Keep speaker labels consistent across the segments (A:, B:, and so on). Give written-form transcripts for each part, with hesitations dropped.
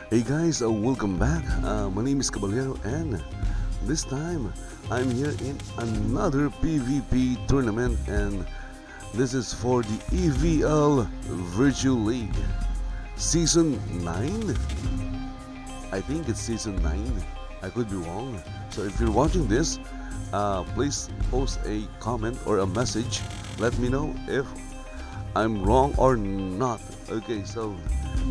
A: Hey guys, welcome back. My name is Caballero, and this time I'm here in another PvP tournament, and this is for the EVL Virtue League Season 9. I think it's Season 9. I could be wrong. So if you're watching this, please post a comment or a message. Let me know if I'm wrong or not. Okay, so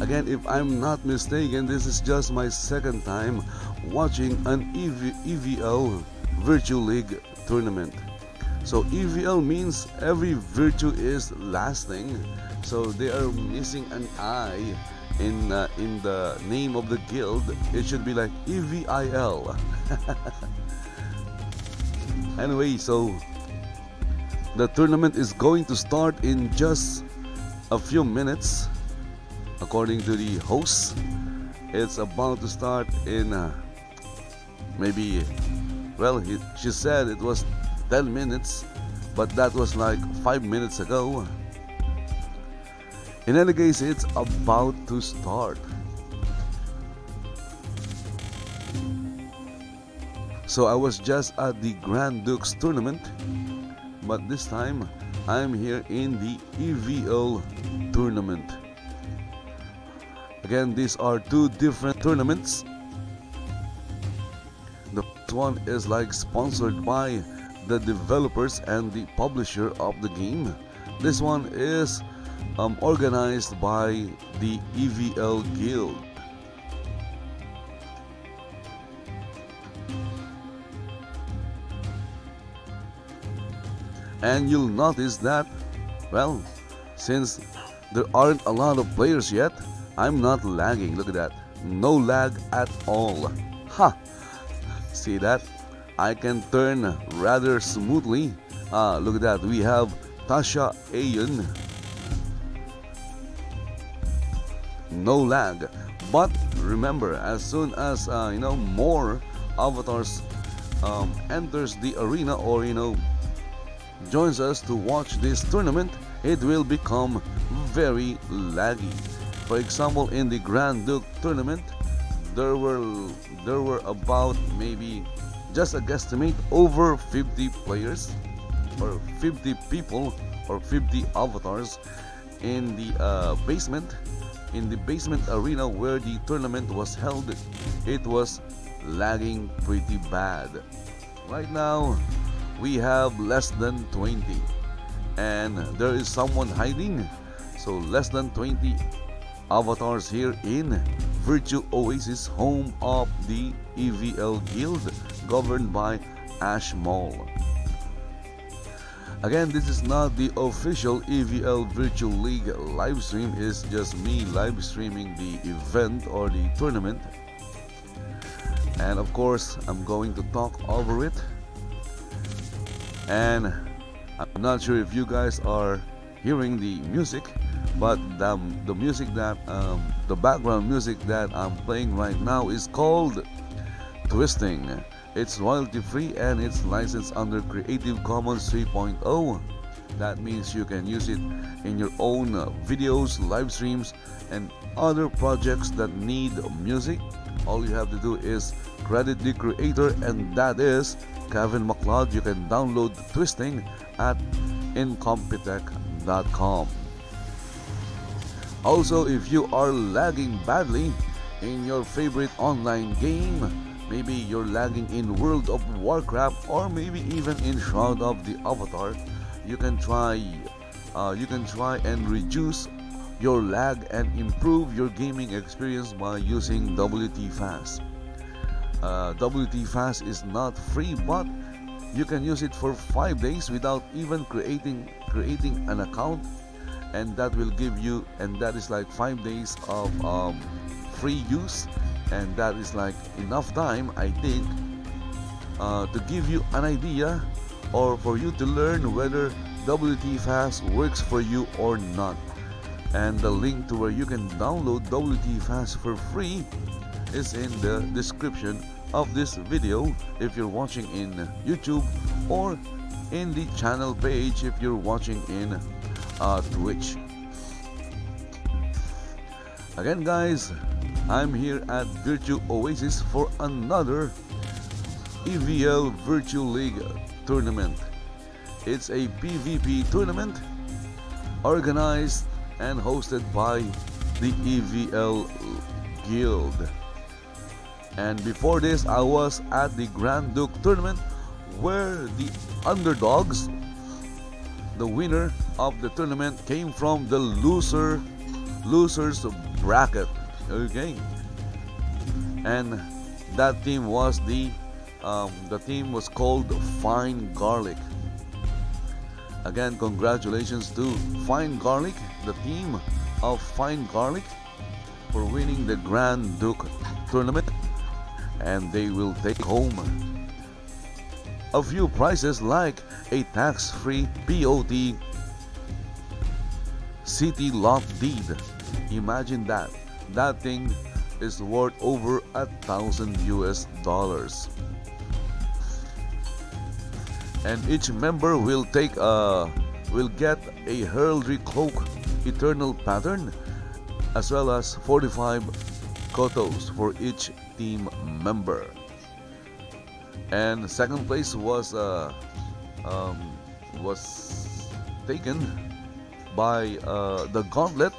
A: again, if I'm not mistaken, this is just my second time watching an EVL Virtue League tournament. So EVL means every virtue is lasting. So they are missing an I in the name of the guild. It should be like EVIL. Anyway, so the tournament is going to start in just a few minutes. According to the host, it's about to start in maybe, well, she said it was 10 minutes, but that was like 5 minutes ago. In any case, it's about to start. So I was just at the Grand Dukes tournament, but this time I'm here in the EVL tournament. Again, these are two different tournaments. The first one is like sponsored by the developers and the publisher of the game. This one is organized by the EVL Guild. And you'll notice that, well, since there aren't a lot of players yet, I'm not lagging. Look at that. No lag at all. Ha! See that? I can turn rather smoothly. Look at that. We have Tasha Ayon. No lag. But remember, as soon as more avatars enters the arena, or joins us to watch this tournament, it will become very laggy. For example, in the Grand Duke tournament, there were about, maybe just a guesstimate, over 50 players or 50 people or 50 avatars in the basement. In the basement arena where the tournament was held, it was lagging pretty bad. Right now we have less than 20, and there is someone hiding. So less than 20 avatars here in Virtue Oasis, home of the EVL Guild, governed by Ash Mall. Again, this is not the official EVL Virtue League live stream. It's just me live streaming the event or the tournament, and of course I'm going to talk over it. And I'm not sure if you guys are hearing the music, but the music that the background music that I'm playing right now is called Twisting. It's royalty free and it's licensed under Creative Commons 3.0. That means you can use it in your own videos, live streams, and other projects that need music. All you have to do is credit the creator, and that is Kevin MacLeod. You can download Twisting at incompetech.com. Also, if you are lagging badly in your favorite online game, maybe you're lagging in World of Warcraft, or maybe even in Shroud of the Avatar, you can try and reduce your lag and improve your gaming experience by using WT Fast. WT Fast is not free, but you can use it for 5 days without even creating an account, and that will give you, and that is like 5 days of free use, and that is like enough time, I think, to give you an idea, or for you to learn whether WT Fast works for you or not. And the link to where you can download WT Fast for free is in the description of this video if you're watching in YouTube, or in the channel page if you're watching in Twitch. Again guys, I'm here at Virtue Oasis for another EVL Virtue League Tournament. It's a PvP tournament organized and hosted by the EVL Guild. And before this, I was at the Grand Duke tournament where the underdogs, the winner of the tournament, came from the losers bracket. Okay, and that team was the team was called Fine Garlic. Again, congratulations to Fine Garlic, the team of Fine Garlic, for winning the Grand Duke tournament, and they will take home a few prizes like a tax-free POT city lot deed. Imagine that. That thing is worth over $1,000. And each member will get a heraldry cloak eternal pattern, as well as 45 kotos for each team member. And second place was taken by the Gauntlet.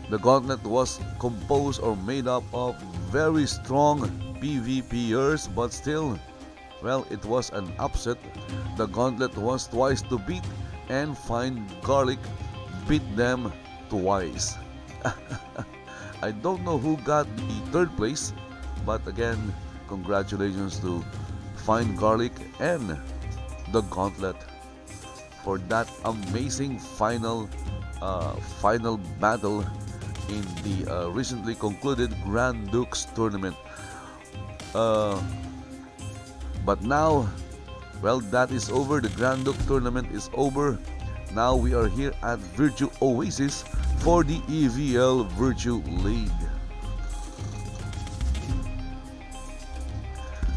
A: The Gauntlet was composed or made up of very strong PvPers, but still, well, it was an upset. The Gauntlet was twice to beat, and Fine Garlic beat them twice. I don't know who got the third place, but again, congratulations to Fine Garlic and the Gauntlet for that amazing final battle in the recently concluded Grand Dukes tournament. But now, well, that is over. The Grand Duke tournament is over. Now we are here at Virtue Oasis for the EVL Virtue League.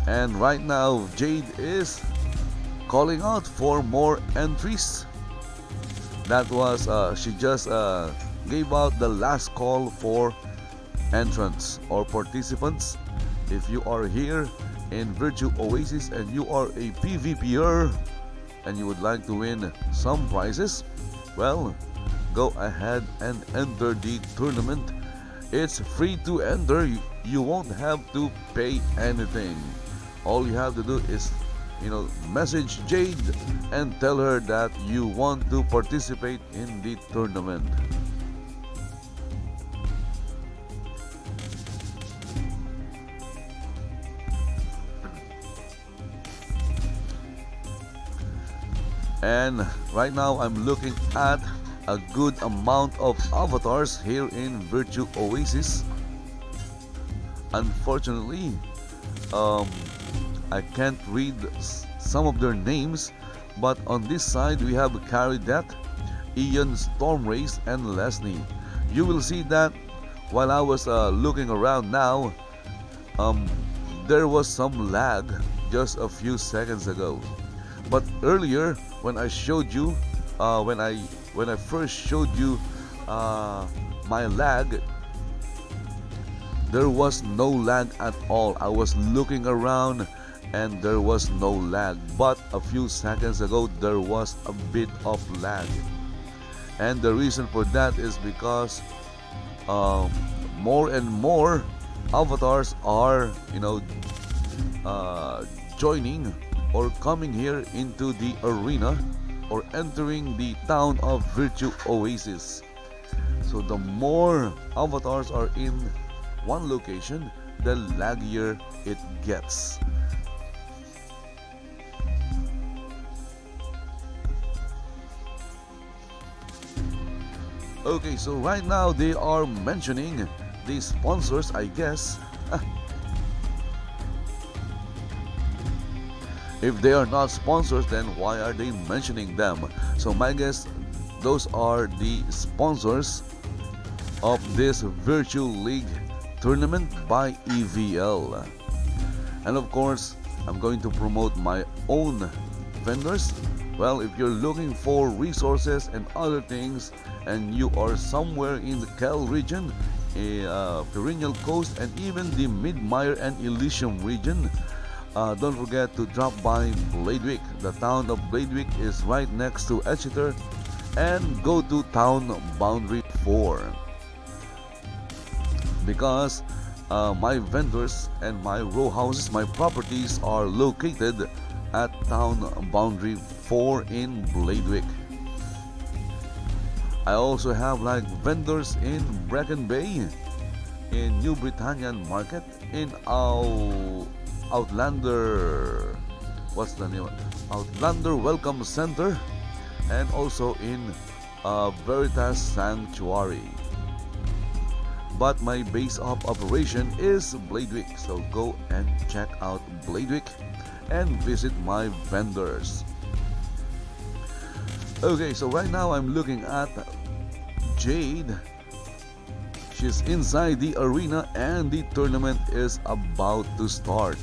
A: And right now, Jade is calling out for more entries. That was, she just gave out the last call for entrants or participants. If you are here in Virtue Oasis and you are a PvPer and you would like to win some prizes, well, go ahead and enter the tournament. It's free to enter. You won't have to pay anything. All you have to do is, message Jade and tell her that you want to participate in the tournament. And right now I'm looking at a good amount of avatars here in Virtue Oasis. Unfortunately, I can't read some of their names, but on this side we have Garriott, Ian, Stormrace, and Leslie. You will see that while I was looking around now, there was some lag just a few seconds ago. But earlier, when I showed you, when I first showed you my lag, there was no lag at all. I was looking around and there was no lag. But a few seconds ago, there was a bit of lag. And the reason for that is because more and more avatars are, joining or coming here into the arena or entering the town of Virtue Oasis. So the more avatars are in one location, the laggier it gets. Okay, so right now they are mentioning the sponsors, I guess. If they are not sponsors, then why are they mentioning them? So my guess, those are the sponsors of this Virtue League tournament by EVL. And of course, I'm going to promote my own vendors. Well, if you're looking for resources and other things and you are somewhere in the Cal region, Perennial Coast, and even the Mid-Mire and Elysium region. Don't forget to drop by Bladewick. The town of Bladewick is right next to Exeter, and go to Town Boundary 4 because my vendors and my row houses, my properties are located at Town Boundary 4 in Bladewick. I also have like vendors in Bracken Bay, in New Britannian Market, in Outlander, what's the name? Outlander Welcome Center, and also in Veritas Sanctuary. But my base of operation is Bladewick, so go and check out Bladewick and visit my vendors. Okay, so right now I'm looking at Jade. She's inside the arena and the tournament is about to start.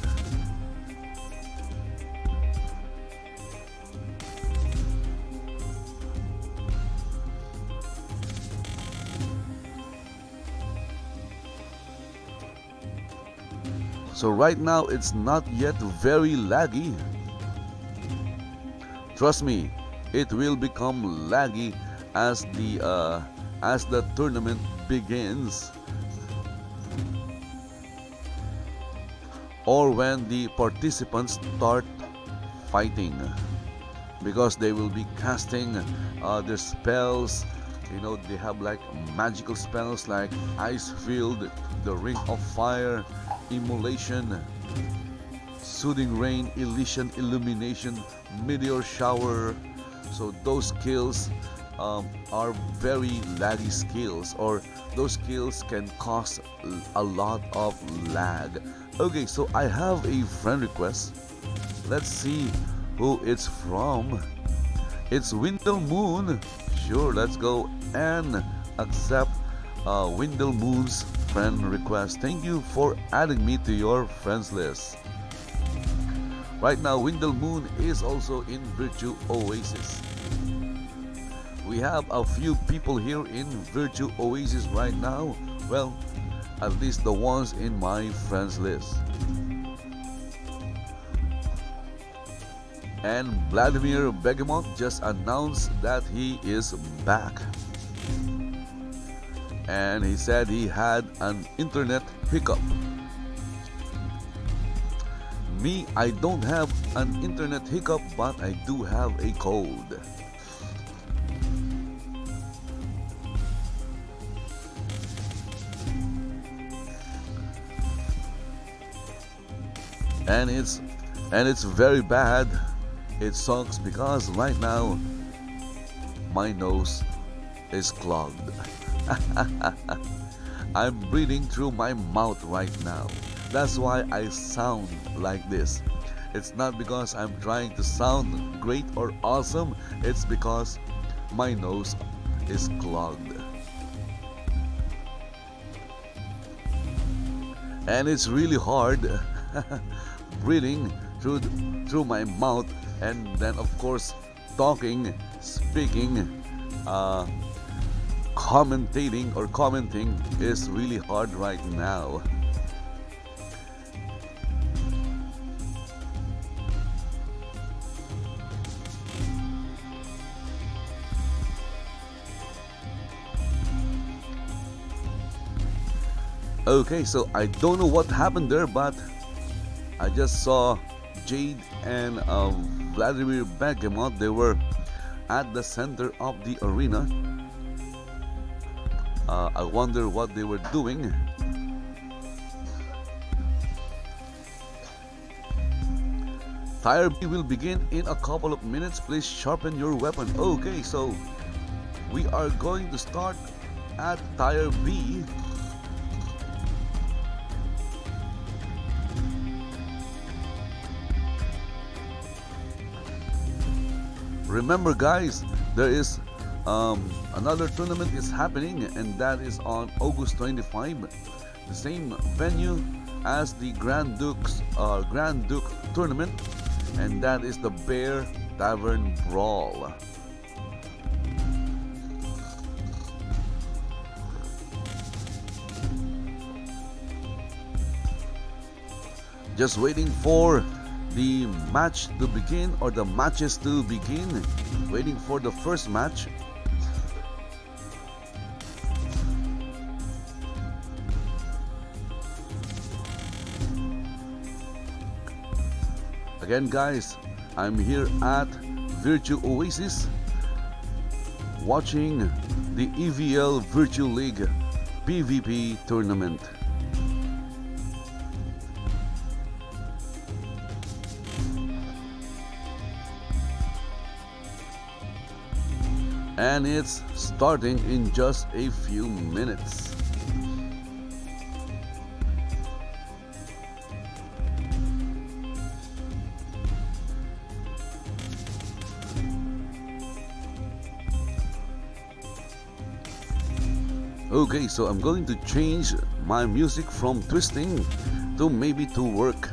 A: So right now it's not yet very laggy. Trust me, it will become laggy as the tournament begins, or when the participants start fighting, because they will be casting their spells. You know, they have like magical spells like Ice Field, the Ring of Fire, Immolation, Soothing Rain, Elysian Illumination, Meteor Shower. So those skills are very laggy skills, or those skills can cause a lot of lag. Okay, so I have a friend request. Let's see who it's from. It's Windle Moon. Sure, let's go and accept Windle Moon's friend request. Thank you for adding me to your friends list. Right now, Windle Moon is also in Virtue Oasis. We have a few people here in Virtue Oasis right now. Well, at least the ones in my friends list. And Vladimir Begemot just announced that he is back. And he said he had an internet hiccup. Me, I don't have an internet hiccup, but I do have a cold. And it's very bad. It sucks because right now my nose is clogged. I'm breathing through my mouth right now. That's why I sound like this. It's not because I'm trying to sound great or awesome. It's because my nose is clogged. And it's really hard breathing through my mouth, and then of course talking, speaking, commenting is really hard right now. Okay, so I don't know what happened there, but I just saw Jade and Vladimir Begemot. They were at the center of the arena. I wonder what they were doing. Tire B will begin in a couple of minutes. Please sharpen your weapon. Okay, so we are going to start at Tire B. Remember guys, there is another tournament is happening, and that is on August 25, the same venue as the Grand Duke tournament, and that is the Bear Tavern Brawl. Just waiting for the match to begin, or the matches to begin. Waiting for the first match. Again guys, I'm here at Virtue Oasis watching the EVL Virtue League PvP Tournament. And it's starting in just a few minutes. Okay, so I'm going to change my music from twisting to maybe to work.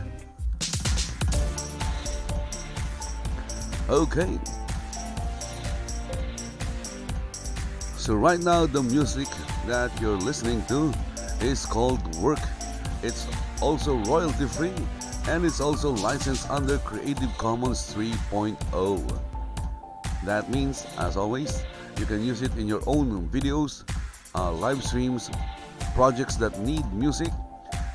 A: Okay. So right now the music that you're listening to is called Work. It's also royalty free and it's also licensed under Creative Commons 3.0. That means, as always, you can use it in your own videos, live streams, projects that need music,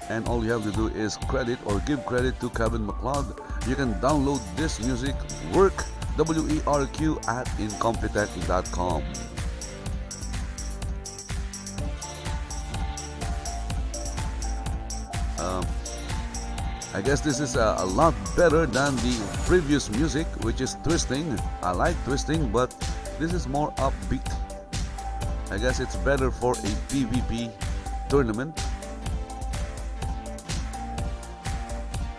A: and all you have to do is credit or give credit to Kevin MacLeod. You can download this music, Work, W-E-R-Q, at incompetech.com. I guess this is a lot better than the previous music, which is twisting. I like twisting, but this is more upbeat. I guess it's better for a PvP tournament.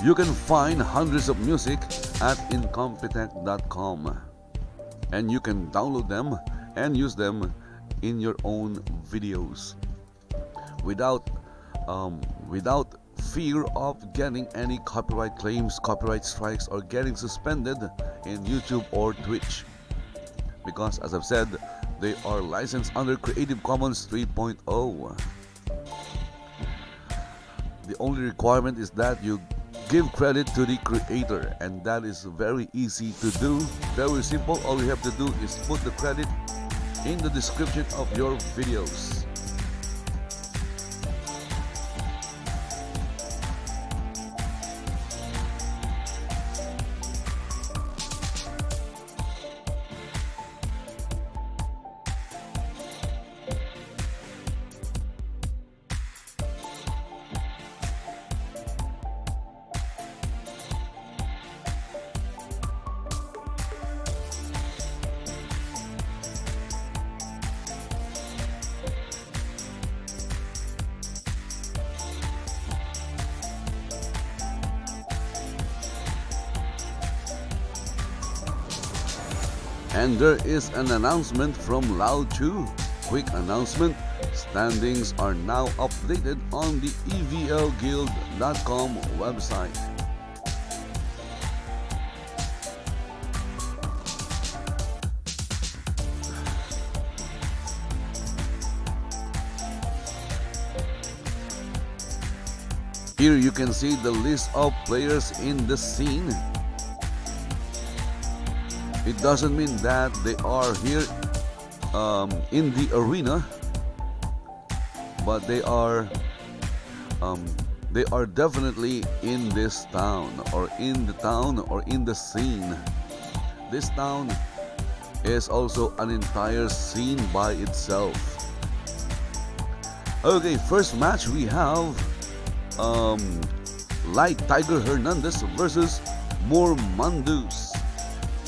A: You can find hundreds of music at incompetech.com, and you can download them and use them in your own videos without fear of getting any copyright claims, copyright strikes, or getting suspended in YouTube or Twitch, because as I've said, they are licensed under Creative Commons 3.0. The only requirement is that you give credit to the creator, and that is very easy to do, very simple. All you have to do is put the credit in the description of your videos. And there is an announcement from Loud Chu. Quick announcement: standings are now updated on the EVLguild.com website. Here you can see the list of players in the scene. It doesn't mean that they are here in the arena, but they are definitely in this town, or in the town, or in the scene. This town is also an entire scene by itself. Okay, first match we have Light Tiger Hernandez versus Mormandus.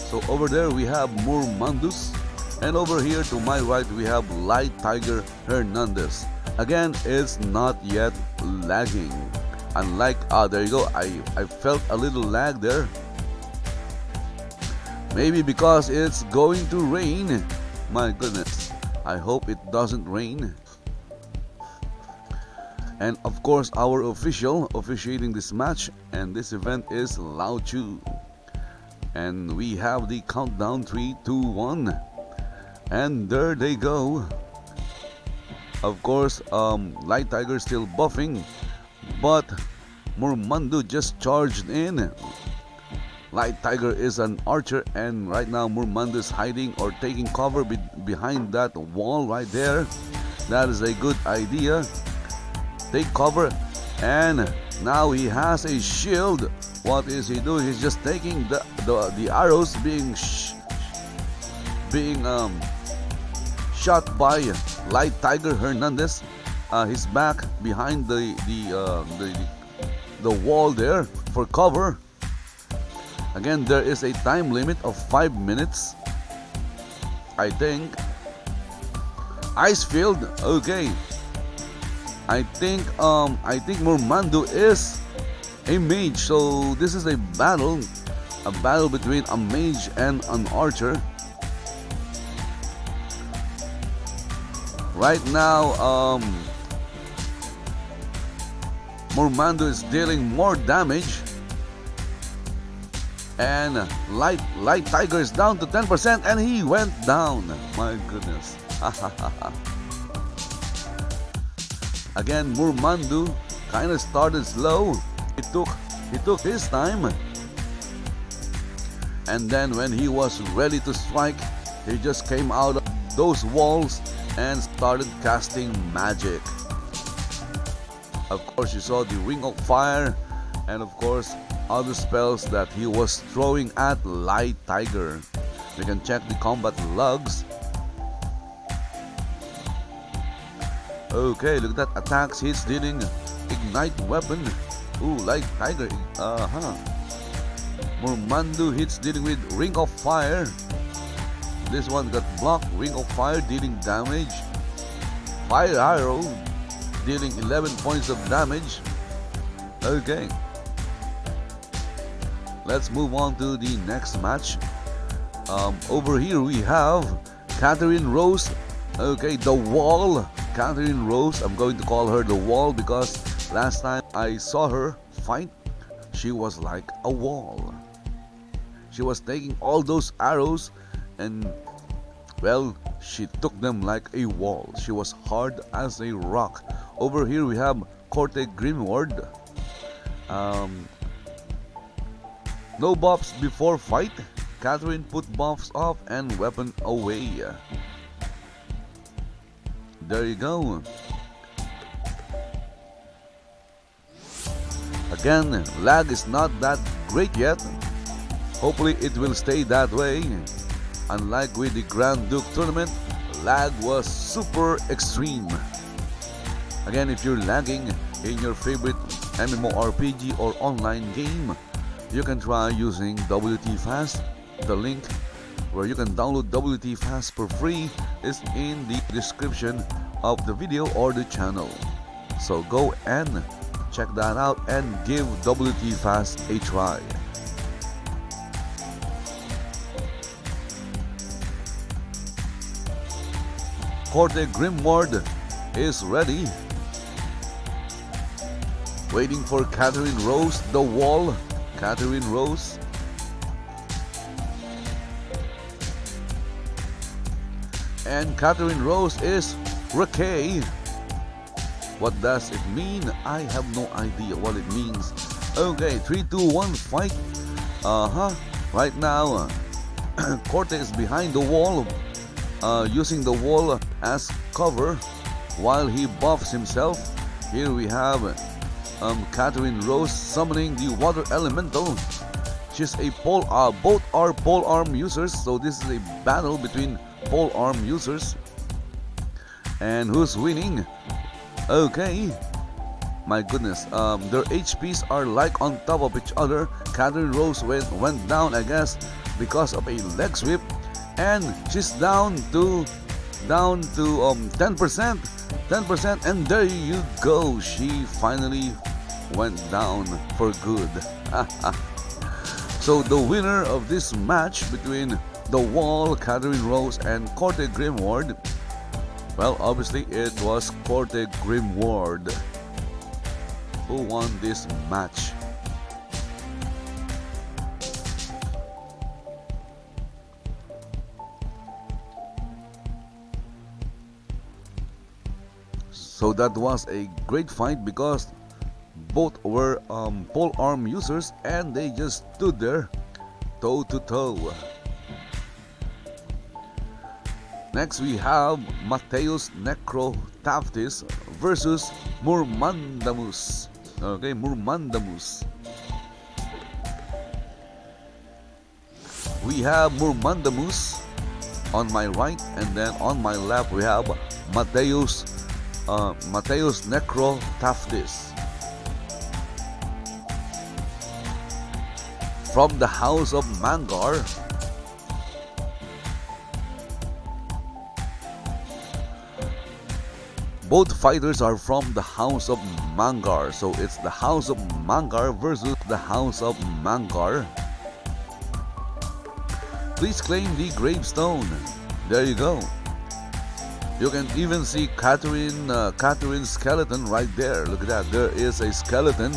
A: So over there we have Mormandus, and over here to my right we have Light Tiger Hernandez. Again, it's not yet lagging. Unlike, there you go, I felt a little lag there. Maybe because it's going to rain. My goodness, I hope it doesn't rain. And of course, our official officiating this match and this event is Lao Chu. And we have the countdown: 3, 2, 1, and there they go. Of course, Light Tiger still buffing, but Murmandu just charged in. Light Tiger is an archer, and right now Murmandu is hiding or taking cover behind that wall right there. That is a good idea. Take cover, and now he has a shield. What is he doing? He's just taking the arrows being shot by Light Tiger Hernandez. He's back behind the wall there for cover. Again, there is a time limit of 5 minutes, I think. Icefield, okay. I think Murmandu is a mage, so this is a battle between a mage and an archer. Right now, Murmandu is dealing more damage. And Light Tiger is down to 10%, and he went down. My goodness. Again, Murmandu kind of started slow. He took his time. And then when he was ready to strike, he just came out of those walls and started casting magic. Of course, you saw the Ring of Fire, and of course other spells that he was throwing at Light Tiger. You can check the combat logs. Okay, look at that. Attacks, hits, dealing, ignite weapon. Ooh, Light Tiger. Murmandu hits, dealing with Ring of Fire. This one got blocked. Ring of Fire, dealing damage. Fire Arrow, dealing 11 points of damage. Okay. Let's move on to the next match. Over here we have Catherine Rose. Okay, the Wall. Catherine Rose. I'm going to call her the Wall because last time I saw her fight, she was like a wall. She was taking all those arrows and, well, she took them like a wall. She was hard as a rock. Over here we have Corte Grimward. No buffs before fight. Catherine put buffs off and weapon away. There you go. Again, lag is not that great yet. Hopefully it will stay that way. Unlike with the Grand Duke tournament, lag was super extreme. Again, if you're lagging in your favorite MMORPG or online game, you can try using WT Fast. The link where you can download WT Fast for free is in the description of the video or the channel. So go and check that out and give WT Fast a try. Corte Grimward is ready. Waiting for Catherine Rose, the Wall. Catherine Rose. And Catherine Rose is Rakay. What does it mean? I have no idea what it means. Okay, 3, 2, 1, fight. Right now, Corte is behind the wall, using the wall as cover while he buffs himself. Here we have Catherine Rose summoning the Water Elemental. She's a both are pole arm users, so this is a battle between pole arm users. And who's winning? Okay, my goodness, their HPs are like on top of each other. Catherine Rose went down, I guess, because of a leg sweep, and she's down to 10%, and there you go. She finally went down for good. So the winner of this match between the Wall, Catherine Rose, and Corte Grimward, well, obviously it was Corte Grimward who won this match. So that was a great fight because both were pole arm users, and they just stood there toe to toe. Next we have Matthäus Necrotaftis versus Murmandamus. Okay, Murmandamus. We have Murmandamus on my right, and then on my left we have Matthäus Necrotaftis from the House of Mangar. Both fighters are from the House of Mangar, so it's the House of Mangar versus the House of Mangar. Please claim the gravestone. There you go. You can even see Catherine's skeleton right there. Look at that. There is a skeleton.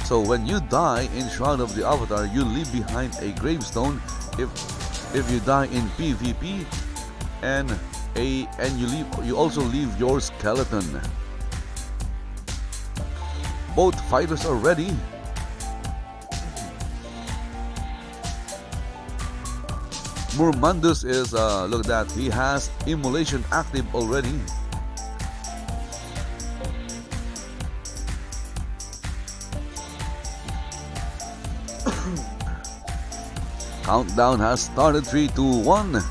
A: So when you die in Shroud of the Avatar, you leave behind a gravestone. If you die in PvP, and you also leave your skeleton. Both fighters are ready. Murmandus is look at that, he has immolation active already. Countdown has started. 3, 2, 1.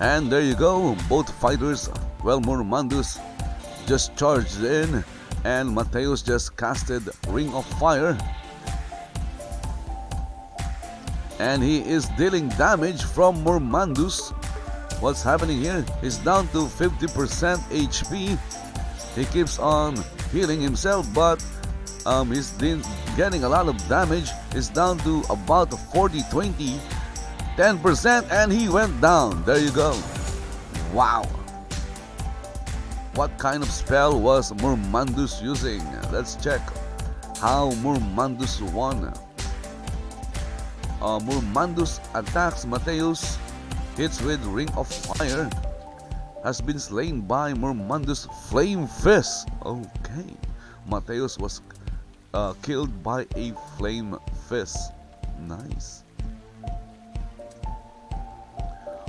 A: And there you go. Both fighters, well, Murmandus just charged in, and Matthäus just casted Ring of Fire. And he is dealing damage from Murmandus. What's happening here? He's down to 50% HP. He keeps on healing himself, but he's getting a lot of damage. He's down to about 40-20, 10%, and he went down. There you go. Wow. What kind of spell was Murmandus using? Let's check how Murmandus won. Murmandus attacks Matthäus, hits with Ring of Fire, has been slain by Murmandus' Flame Fist. Okay, Matthäus was killed by a Flame Fist. Nice.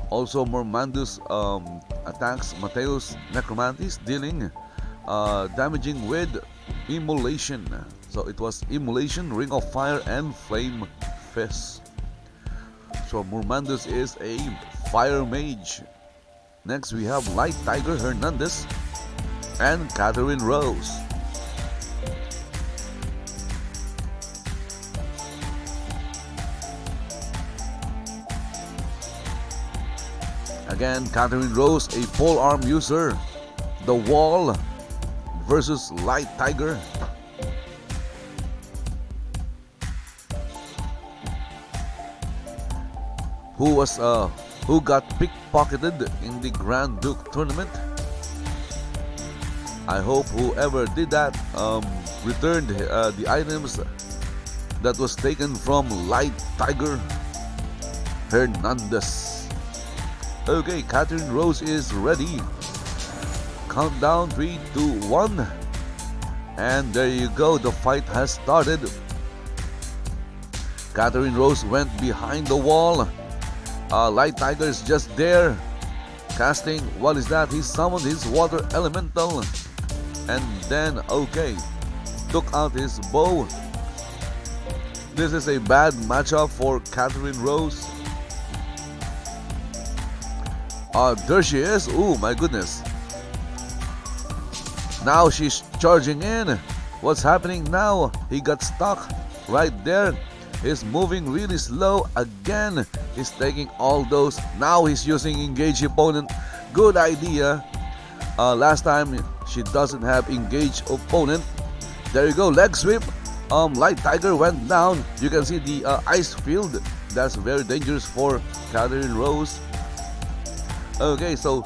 A: Also, Murmandus attacks Matthäus Necromantis, dealing damaging with Immolation. So it was Immolation, Ring of Fire, and Flame Fist. So Murmandus is a fire mage. Next we have Light Tiger Hernandez and Catherine Rose. Again, Catherine Rose, a polearm user. The Wall versus Light Tiger. Who got pickpocketed in the Grand Duke tournament. I hope whoever did that returned the items that was taken from Light Tiger Hernandez. Okay, Catherine Rose is ready. Countdown 3, 2, 1. And there you go, the fight has started. Catherine Rose went behind the wall. Light Tiger is just there casting, what is that? He summoned his water elemental, and then, okay, took out his bow. This is a bad matchup for Catherine Rose. There she is. Oh my goodness. Now she's charging in. What's happening now? He got stuck right there. He's moving really slow again. He's taking all those. Now he's using engage opponent. Good idea. Last time she doesn't have engage opponent. There you go, leg sweep. Light Tiger went down. You can see the ice field. That's very dangerous for Catherine Rose. Okay, so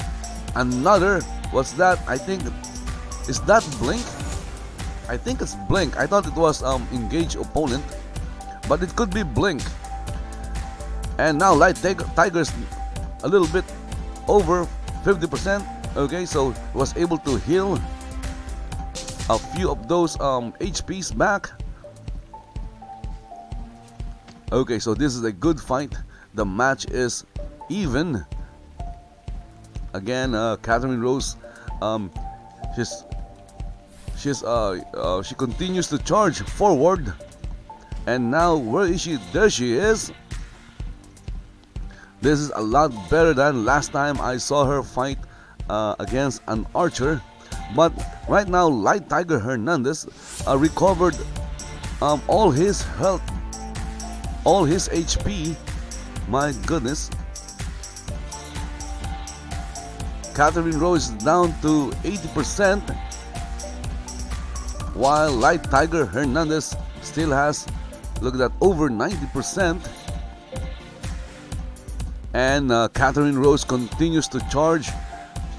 A: another, what's that? I think, is that Blink? I think it's Blink. I thought it was engage opponent, but it could be Blink. And now Light Tiger's a little bit over 50%. Okay, so was able to heal. a few of those HPs back. Okay, so this is a good fight. The match is even. Again, Catherine Rose, she continues to charge forward. And now, where is she? There she is. This is a lot better than last time I saw her fight against an archer. But right now, Light Tiger Hernandez recovered all his health, all his HP. My goodness. Catherine Rose is down to 80%, while Light Tiger Hernandez still has, look at that, over 90%. And Catherine Rose continues to charge.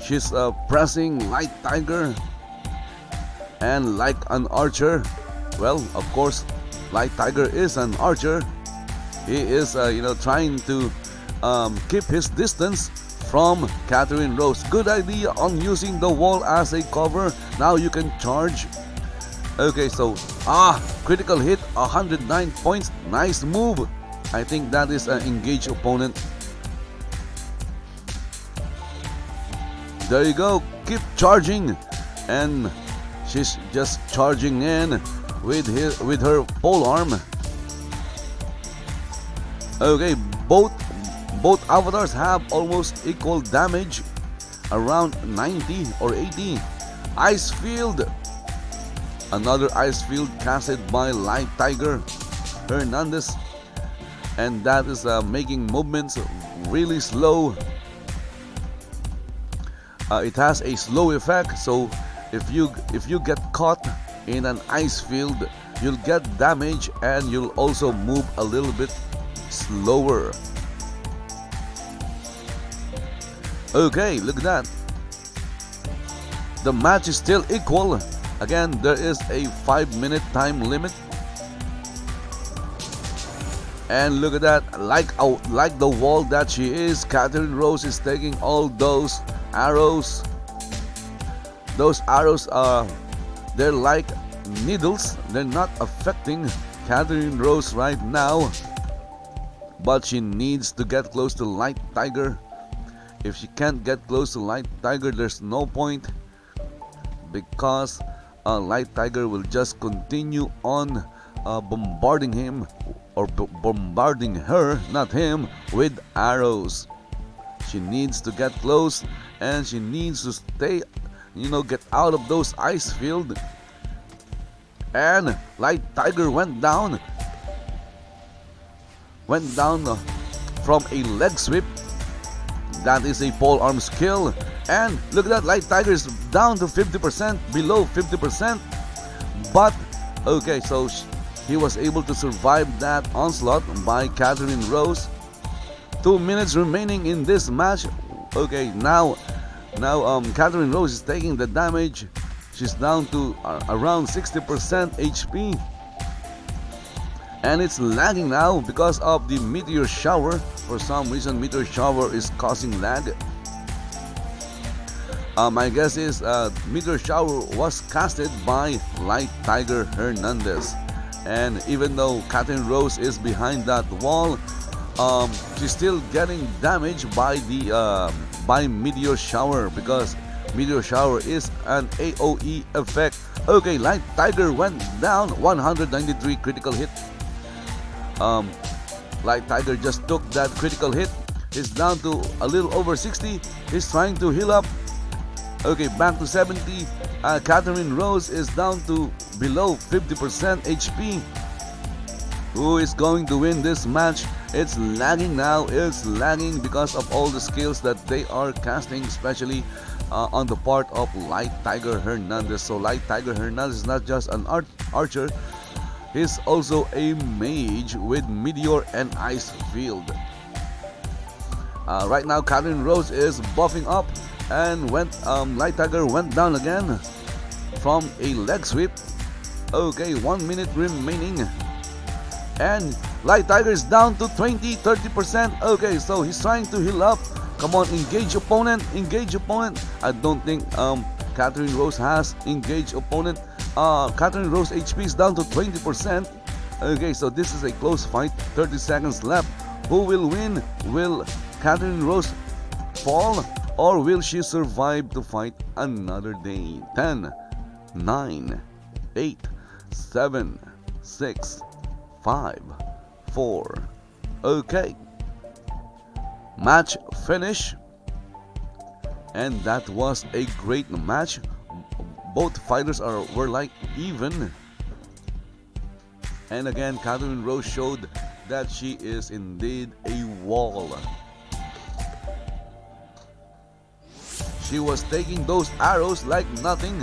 A: She's pressing Light Tiger, and like an archer, well, of course, Light Tiger is an archer. He is, trying to keep his distance from Catherine Rose. Good idea on using the wall as a cover. Now you can charge. Okay, so critical hit, 109 points. Nice move. I think that is an engaged opponent. There you go. Keep charging, and she's just charging in with her polearm. Okay, both avatars have almost equal damage, around 90 or 80. Ice field. Another ice field casted by Light Tiger Hernandez, and that is making movements really slow. It has a slow effect, so if you get caught in an ice field, you'll get damage and you'll also move a little bit slower. Okay, look at that. The match is still equal. Again, there is a 5-minute time limit. And look at that, like the wall that she is, Catherine Rose is taking all those arrows. Those arrows they're like needles. They're not affecting Catherine Rose right now, but she needs to get close to Light Tiger. If she can't get close to Light Tiger, there's no point, because Light Tiger will just continue on bombarding him, or bombarding her, not him, with arrows. She needs to get close, and she needs to stay, get out of those ice field. And Light Tiger went down from a leg sweep. That is a polearm skill. And look at that, Light Tiger is down to 50%, below 50%. But okay, so he was able to survive that onslaught by Catherine Rose. 2 minutes remaining in this match. Okay, now Catherine Rose is taking the damage. She's down to around 60% HP. And it's lagging now because of the meteor shower. For some reason, meteor shower is causing lag. My guess is meteor shower was casted by Light Tiger Hernandez. And even though Catherine Rose is behind that wall, she's still getting damaged by the by meteor shower, because meteor shower is an AOE effect. Okay, Light Tiger went down, 193 critical hit. Light Tiger just took that critical hit. He's down to a little over 60. He's trying to heal up. Okay, back to 70. Catherine Rose is down to below 50% HP. Who is going to win this match? It's lagging now. It's lagging because of all the skills that they are casting, especially on the part of Light Tiger Hernandez. So Light Tiger Hernandez is not just an archer. He's also a mage with meteor and ice field. Right now, Catherine Rose is buffing up, and Light Tiger went down again from a leg sweep. Okay, 1 minute remaining, and Light Tiger is down to 20-30%. Okay, so he's trying to heal up. Come on, engage opponent, engage opponent. I don't think Catherine Rose has engaged opponent. Catherine Rose HP is down to 20%. Okay, so this is a close fight. 30 seconds left. Who will win? Will Catherine Rose fall, or will she survive to fight another day? 10, 9, 8, 7, 6, 5, 4. Okay. Match finish. And that was a great match. Both fighters were like even. And again, Catherine Rose showed that she is indeed a wall. She was taking those arrows like nothing.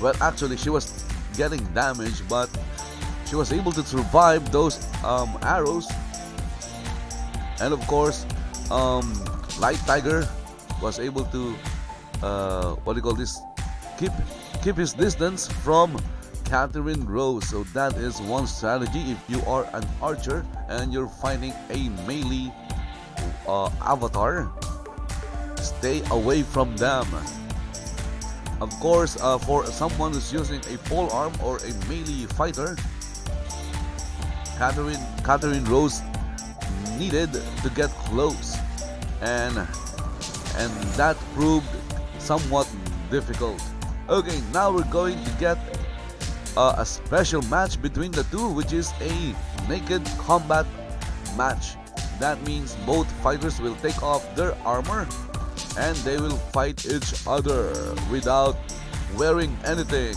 A: Well, actually, she was getting damaged, but she was able to survive those arrows. And of course, Light Tiger was able to keep his distance from Catherine Rose. So that is one strategy if you are an archer and you're fighting a melee avatar. Stay away from them. Of course, for someone who's using a pole arm or a melee fighter, Catherine Rose needed to get close, and that proved somewhat difficult. Okay, now we're going to get a special match between the two, which is a naked combat match. That means both fighters will take off their armor and they will fight each other without wearing anything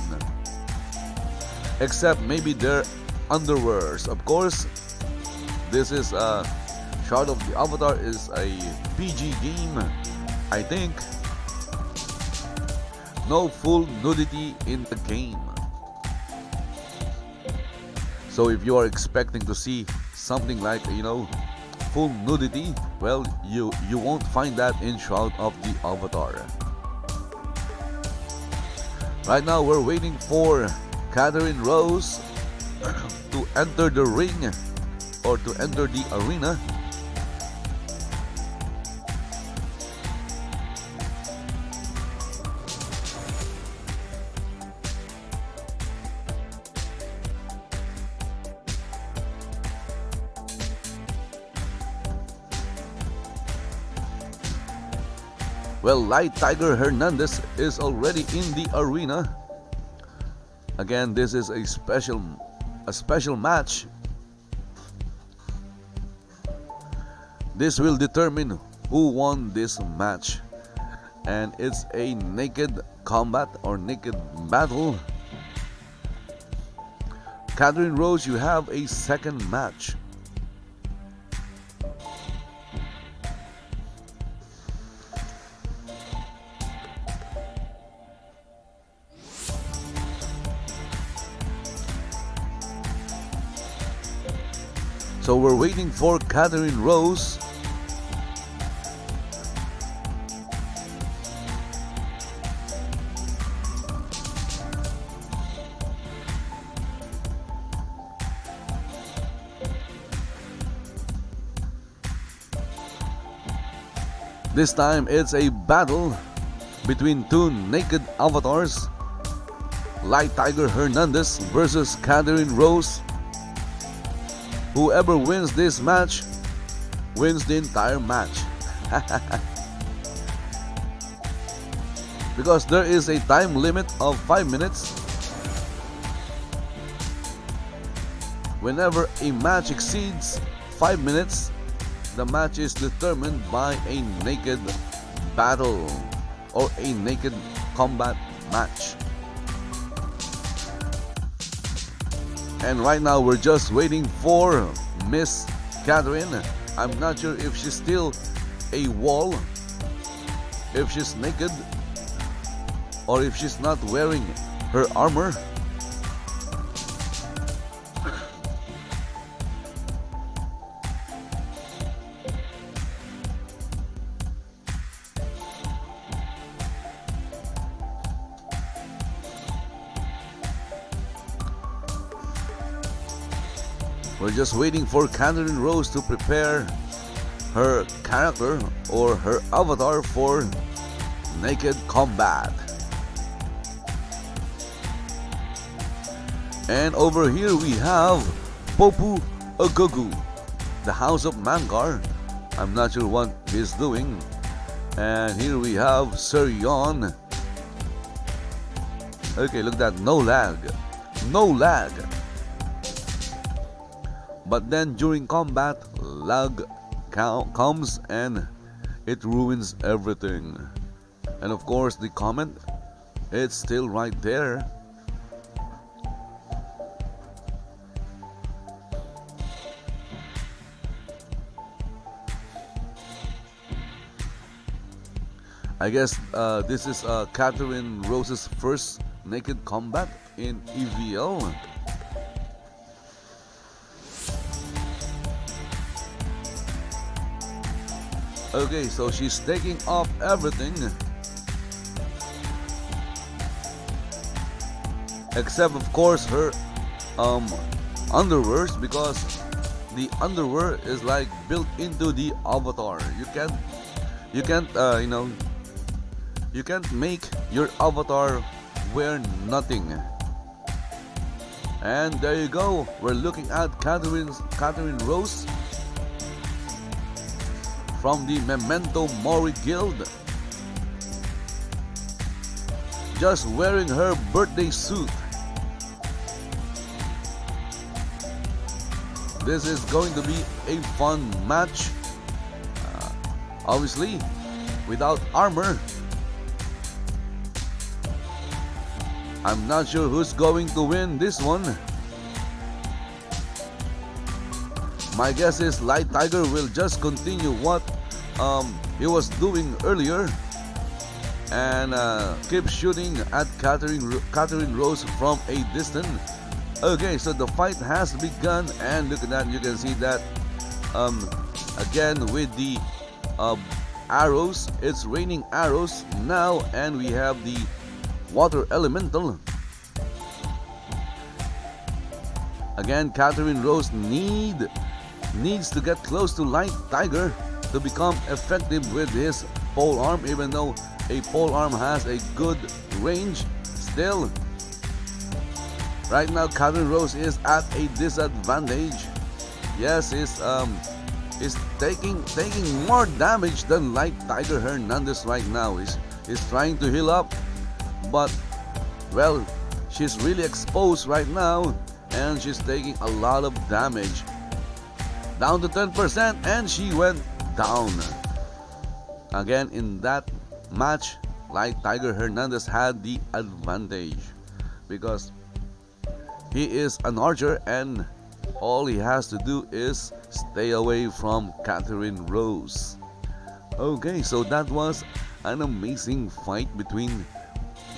A: except maybe their underwears. Of course, this is Shroud of the Avatar is a PG game, I think. No full nudity in the game. So if you are expecting to see something like, full nudity, well, you won't find that in Shroud of the Avatar. Right now we're waiting for Catherine Rose to enter the ring or to enter the arena. Well, Light Tiger Hernandez is already in the arena. Again, this is a special match. This will determine who won this match. And it's a naked combat or naked battle. Catherine Rose, you have a second match. So we're waiting for Catherine Rose. This time it's a battle between two naked avatars. Light Tiger Hernandez versus Catherine Rose. Whoever wins this match wins the entire match. Because there is a time limit of 5 minutes. Whenever a match exceeds 5 minutes, the match is determined by a naked battle or a naked combat match. And right now we're just waiting for Miss Catherine. I'm not sure if she's still a wall, if she's naked, or if she's not wearing her armor. We're just waiting for Catherine Rose to prepare her character or her avatar for naked combat. And over here we have Popu Agugu, the House of Mangar. I'm not sure what he's doing. And here we have Sir Yon. Okay, look at that, no lag. No lag. But then during combat, lag comes and it ruins everything. And of course the comment, it's still right there. I guess this is Catherine Rose's first naked combat in EVL. Okay, so she's taking off everything except of course her underwears, because the underwear is like built into the avatar. You can't you can't make your avatar wear nothing. And there you go, we're looking at Catherine Rose from the Memento Mori Guild, just wearing her birthday suit. This is going to be a fun match. Obviously, without armor. I'm not sure who's going to win this one. My guess is Light Tiger will just continue what he was doing earlier and keep shooting at Catherine Rose from a distance. Okay, so the fight has begun, and look at that, you can see that again with the arrows, it's raining arrows now, and we have the water elemental. Again, Catherine Rose needs to get close to Light Tiger to become effective with his pole arm, even though a pole arm has a good range. Still, right now Catherine Rose is at a disadvantage. Yes, he's taking more damage than Light Tiger Hernandez right now. He's trying to heal up, but well, she's really exposed right now and she's taking a lot of damage. Down to 10%, and she went down. Again, in that match, Light Tiger Hernandez had the advantage because he is an archer and all he has to do is stay away from Catherine Rose. Okay, so that was an amazing fight between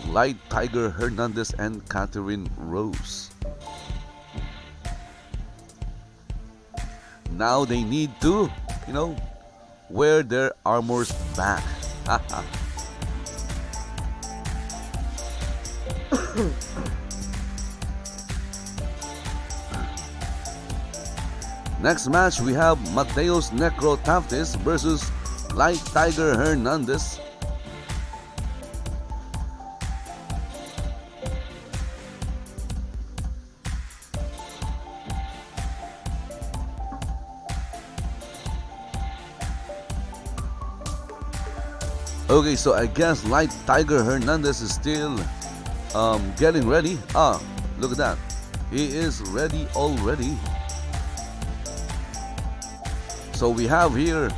A: Light Tiger Hernandez and Catherine Rose. Now they need to, wear their armors back. Next match, we have Mateos Necrotaftis versus Light Tiger Hernandez. Okay, so I guess Light Tiger Hernandez is still getting ready. Look at that. He is ready already. So we have here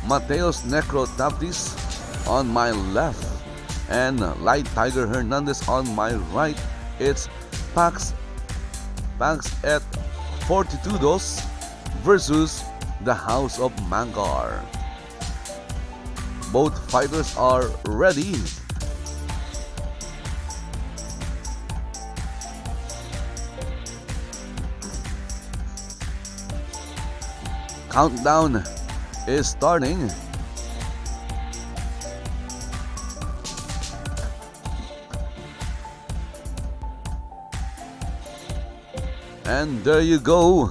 A: Mateos Necrotaftis on my left and Light Tiger Hernandez on my right. It's Pax at 42 versus the House of Mangar. Both fighters are ready. Countdown is starting. And there you go.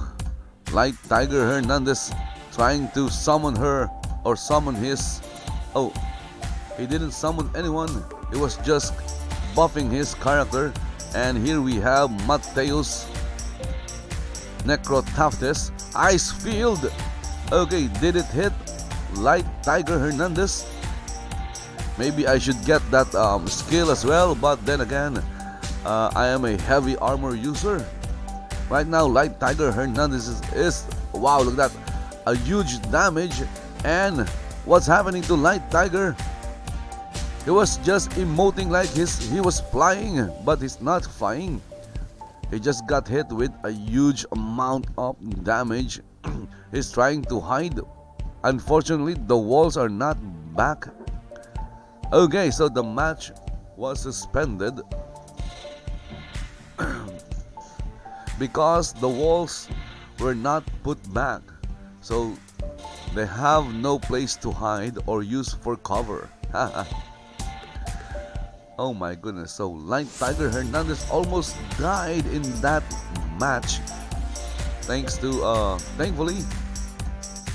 A: Light Tiger Hernandez trying to summon her or summon his... Oh, he didn't summon anyone. He was just buffing his character And here we have Mateus Necrotaftis Ice Field. Okay, did it hit Light Tiger Hernandez? Maybe I should get that skill as well, but then again, I am a heavy armor user. Right now, Light Tiger Hernandez is wow, look at that, a huge damage. And what's happening to Light Tiger? He was just emoting like he was flying, but he's not flying. He just got hit with a huge amount of damage. He's trying to hide. Unfortunately, the walls are not back. Okay, so the match was suspended because the walls were not put back. So they have no place to hide or use for cover. Oh my goodness. So Light Tiger Hernandez almost died in that match. Thanks to thankfully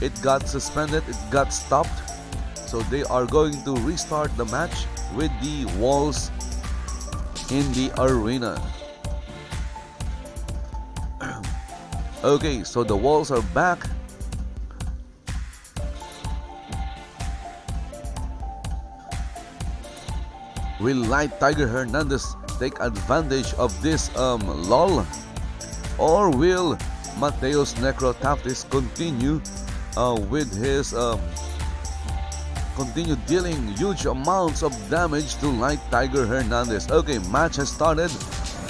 A: it got suspended, it got stopped. So they are going to restart the match with the walls in the arena. Okay, so the walls are back. Will Light Tiger Hernandez take advantage of this lull? Or will Mateus Necrotaftis continue with his continue dealing huge amounts of damage to Light Tiger Hernandez? Okay, match has started.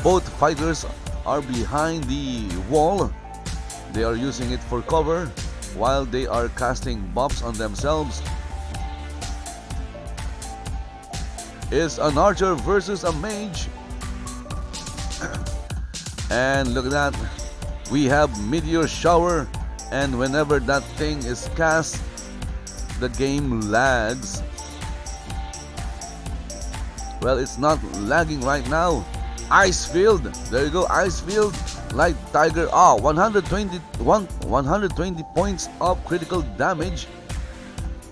A: Both fighters are behind the wall. They are using it for cover while they are casting buffs on themselves. It's an archer versus a mage. And look at that. We have Meteor Shower, and whenever that thing is cast, the game lags. Well, it's not lagging right now. Ice Field. There you go, Ice Field. Light Tiger. 120 points of critical damage.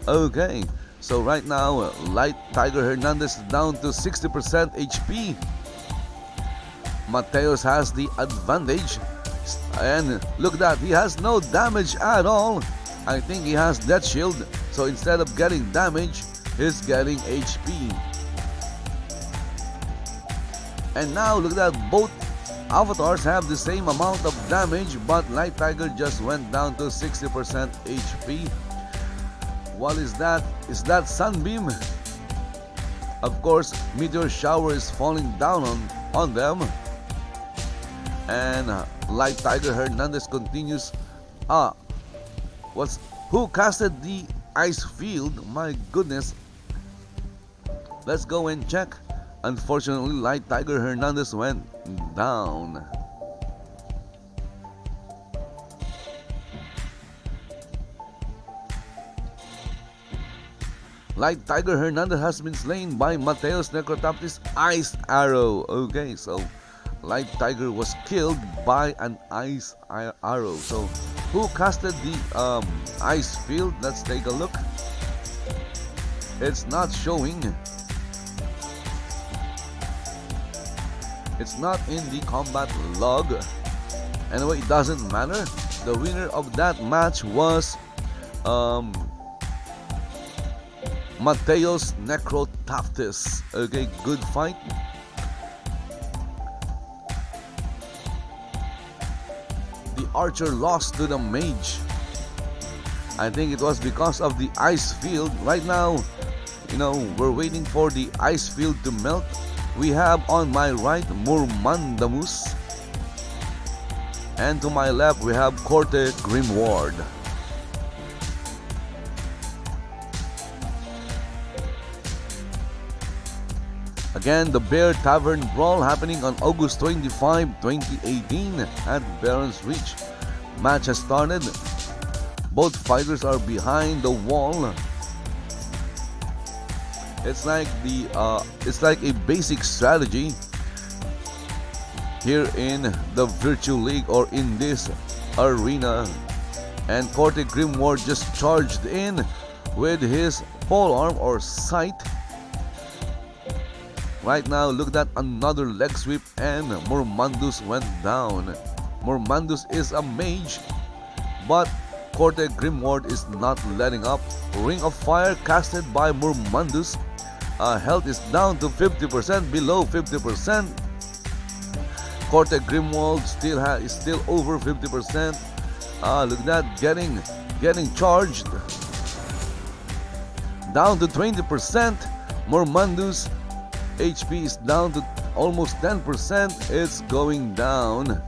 A: Okay. So right now, Light Tiger Hernandez is down to 60% HP. Mateus has the advantage. And look at that, he has no damage at all. I think he has Death Shield. So instead of getting damage, he's getting HP. And now look at that, both avatars have the same amount of damage, but Light Tiger just went down to 60% HP. What is that? Is that Sunbeam? Of course, Meteor Shower is falling down on them. And Light Tiger Hernandez continues. Who casted the Ice Field? My goodness. Let's go and check. Unfortunately, Light Tiger Hernandez went down. Light Tiger Hernandez has been slain by Mateus Necrotaftis Ice Arrow. Okay, so Light Tiger was killed by an Ice Arrow. So who casted the Ice Field? Let's take a look. It's not showing. It's not in the combat log. Anyway, it doesn't matter. The winner of that match was Mateus Necrotaftis. Okay, good fight. The archer lost to the mage. I think it was because of the ice field. Right now, we're waiting for the ice field to melt. We have on my right Murmandamus, and to my left we have Corte Grimward. Again, the Bear Tavern Brawl happening on August 25, 2018 at Baron's Reach. Match has started. Both fighters are behind the wall. It's like a basic strategy here in the Virtue League or in this arena. And Corte Grimward just charged in with his polearm or sight. Right now, look at that, another leg sweep, and Mormandus went down. Mormandus is a mage, but Corte Grimward is not letting up. Ring of Fire casted by Mormandus. Health is down to 50%, below 50%. Corte Grimwald is still over 50%. Look at that, getting charged. Down to 20%. Mormandus HP is down to almost 10%. It's going down.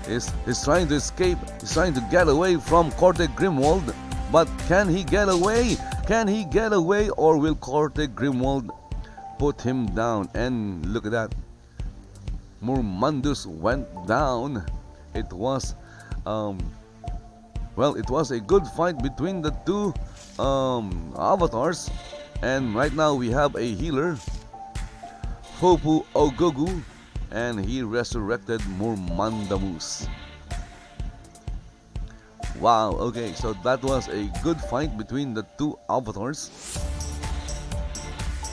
A: He's trying to escape. He's trying to get away from Corte Grimwald. But can he get away? Can he get away, or will Corte Grimwald put him down? And look at that. Mormandus went down. It was it was a good fight between the two avatars. And right now we have a healer, Hopu Ogogu, and he resurrected Mormandamus. Wow, okay, so that was a good fight between the two avatars.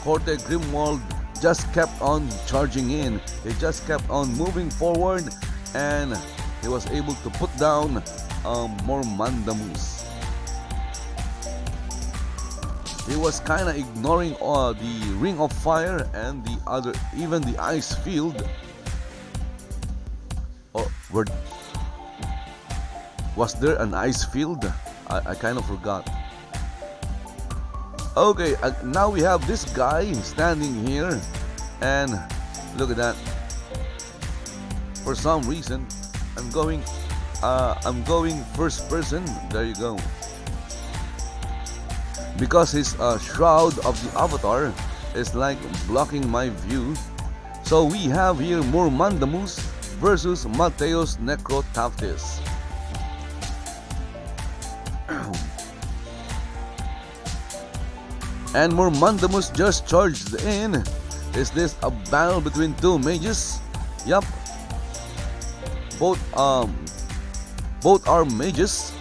A: Corte Grimwald just kept on charging in. He just kept on moving forward, and he was able to put down Mormandamus. He was kind of ignoring the Ring of Fire and the other, even the Ice Field. Was there an Ice Field? I kind of forgot. Okay, now we have this guy standing here, and look at that. For some reason, I'm going first person. There you go. Because his Shroud of the Avatar is like blocking my view. So we have here Mormandamus versus Mateos Necrotaftis. And Mormandamus just charged in. Is this a battle between two mages? Yup. Both are mages.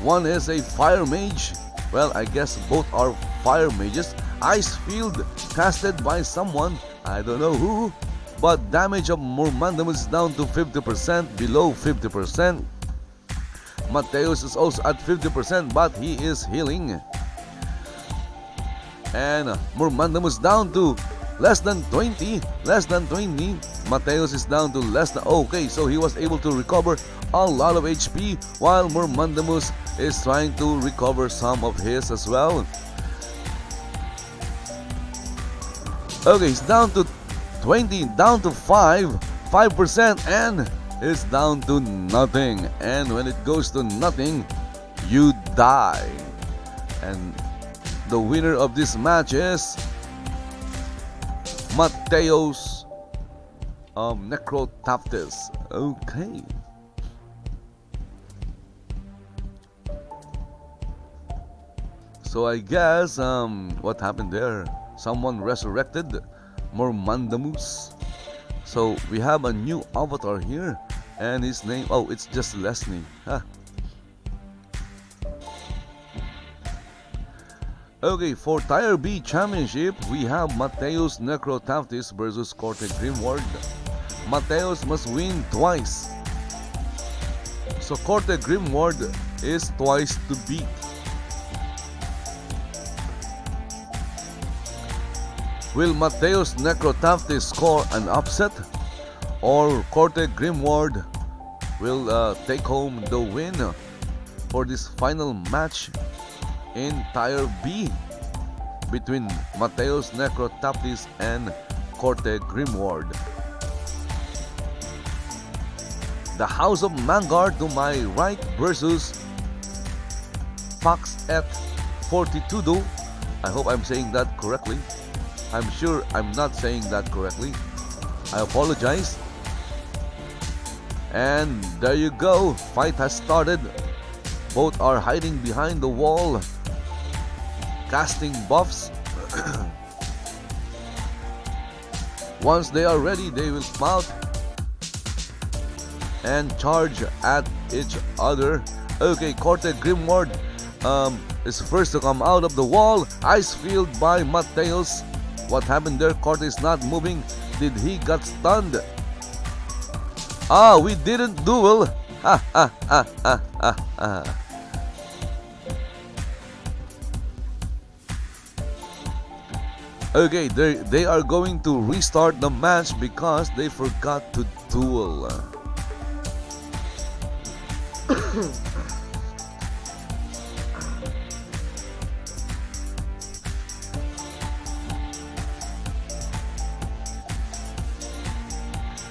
A: One is a fire mage. Well, I guess both are fire mages. Ice Field casted by someone, I don't know who, but damage of Mormandamus is down to 50%, below 50%. Mateos is also at 50%, but he is healing. And Mormandamus down to less than 20. Mateos is down to less than, okay, so he was able to recover a lot of HP, while Mormandamus is trying to recover some of his as well. Okay, he's down to 20, down to 5%, and it's down to nothing. And when it goes to nothing, you die. And the winner of this match is Mateos Necrotaftis. Okay. So I guess what happened there? Someone resurrected Mormandamus. So we have a new avatar here, and his name, it's just Leslie. Huh. Okay, for Tier B Championship, we have Mateos Necrotaftis versus Corte Grimward. Mateos must win twice. So Corte Grimward is twice to beat. Will Mateos Necrotaftis score an upset, or Corte Grimward will take home the win for this final match in Tier B between Mateos Necrotaftis and Corte Grimward? The House of Mangar to my right versus Fox at 42. I hope I'm saying that correctly. I'm sure I'm not saying that correctly. I apologize. And there you go. Fight has started. Both are hiding behind the wall, casting buffs. Once they are ready, they will spout and charge at each other. Okay, Corte Grimward is first to come out of the wall. Ice Field by Mateos. What happened there? Corte is not moving. Did he got stunned? Ah, we didn't duel. Ha ha ha ha ha ha. Okay, they are going to restart the match because they forgot to duel.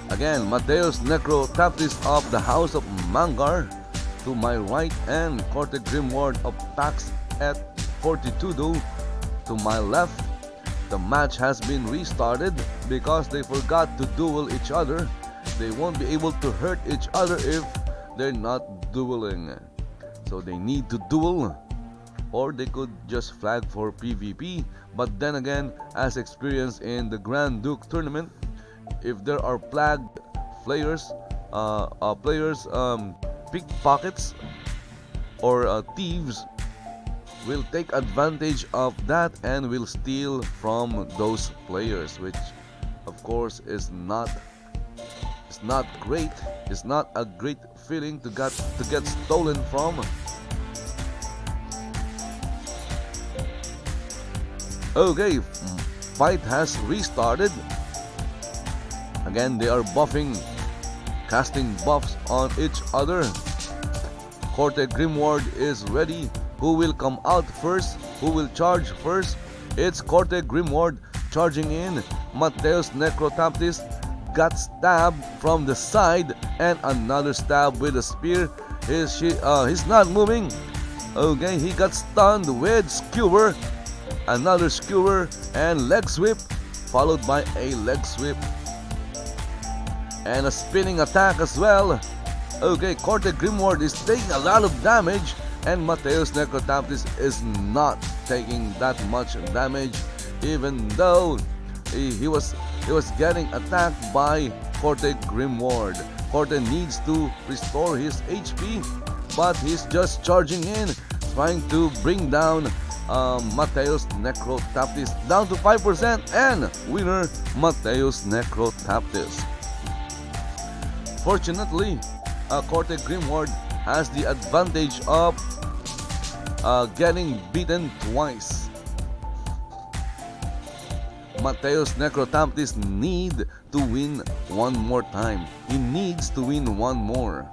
A: Again, Mateus Necro Taptis of the House of Mangar to my right, and Corte Grimward of Pax at 42 to my left. The match has been restarted because they forgot to duel each other. They won't be able to hurt each other if they're not dueling. So they need to duel, or they could just flag for PvP. But then again, as experienced in the Grand Duke tournament, if there are flagged players, pickpockets or thieves will take advantage of that and will steal from those players, which of course is not great. It's not a great feeling to get stolen from. Okay, fight has restarted. Again, they are buffing, casting buffs on each other. Corte Grimward is ready. Who will come out first? Who will charge first? It's Corte Grimward charging in. Mateus Necrotaptis got stabbed from the side, and another stab with a spear. He's not moving. Okay, he got stunned with skewer, another skewer, and leg sweep, followed by a leg sweep and a spinning attack as well. Okay, Corte Grimward is taking a lot of damage, and Mateus Necrotaptis is not taking that much damage, even though he was getting attacked by Corte Grimward. Corte needs to restore his HP, but he's just charging in, trying to bring down Mateus Necrotaptis down to 5%, and winner Mateus Necrotaptis. Fortunately, Corte Grimward has the advantage of getting beaten twice. Mateus Necrotaptis need to win one more time. He needs to win one more.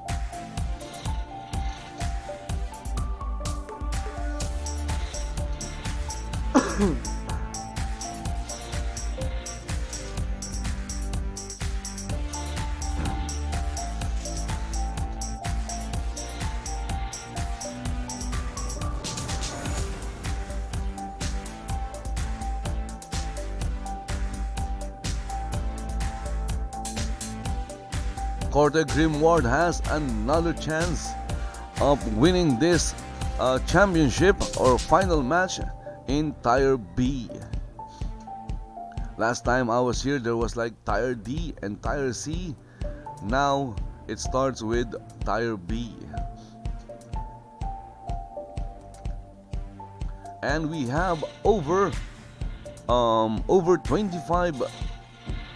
A: Corte Grimward has another chance of winning this championship or final match in Tier B. Last time I was here, there was like Tier D and Tier C. Now it starts with Tier B. And we have over 25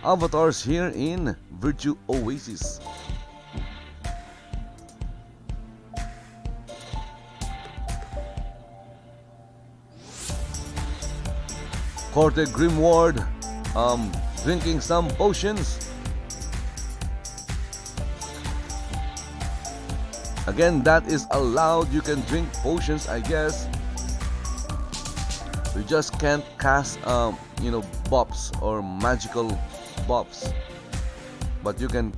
A: avatars here in Virtue Oasis. Corte Grimward drinking some potions. Again, that is allowed. You can drink potions, I guess. You just can't cast buffs or magical buffs, but you can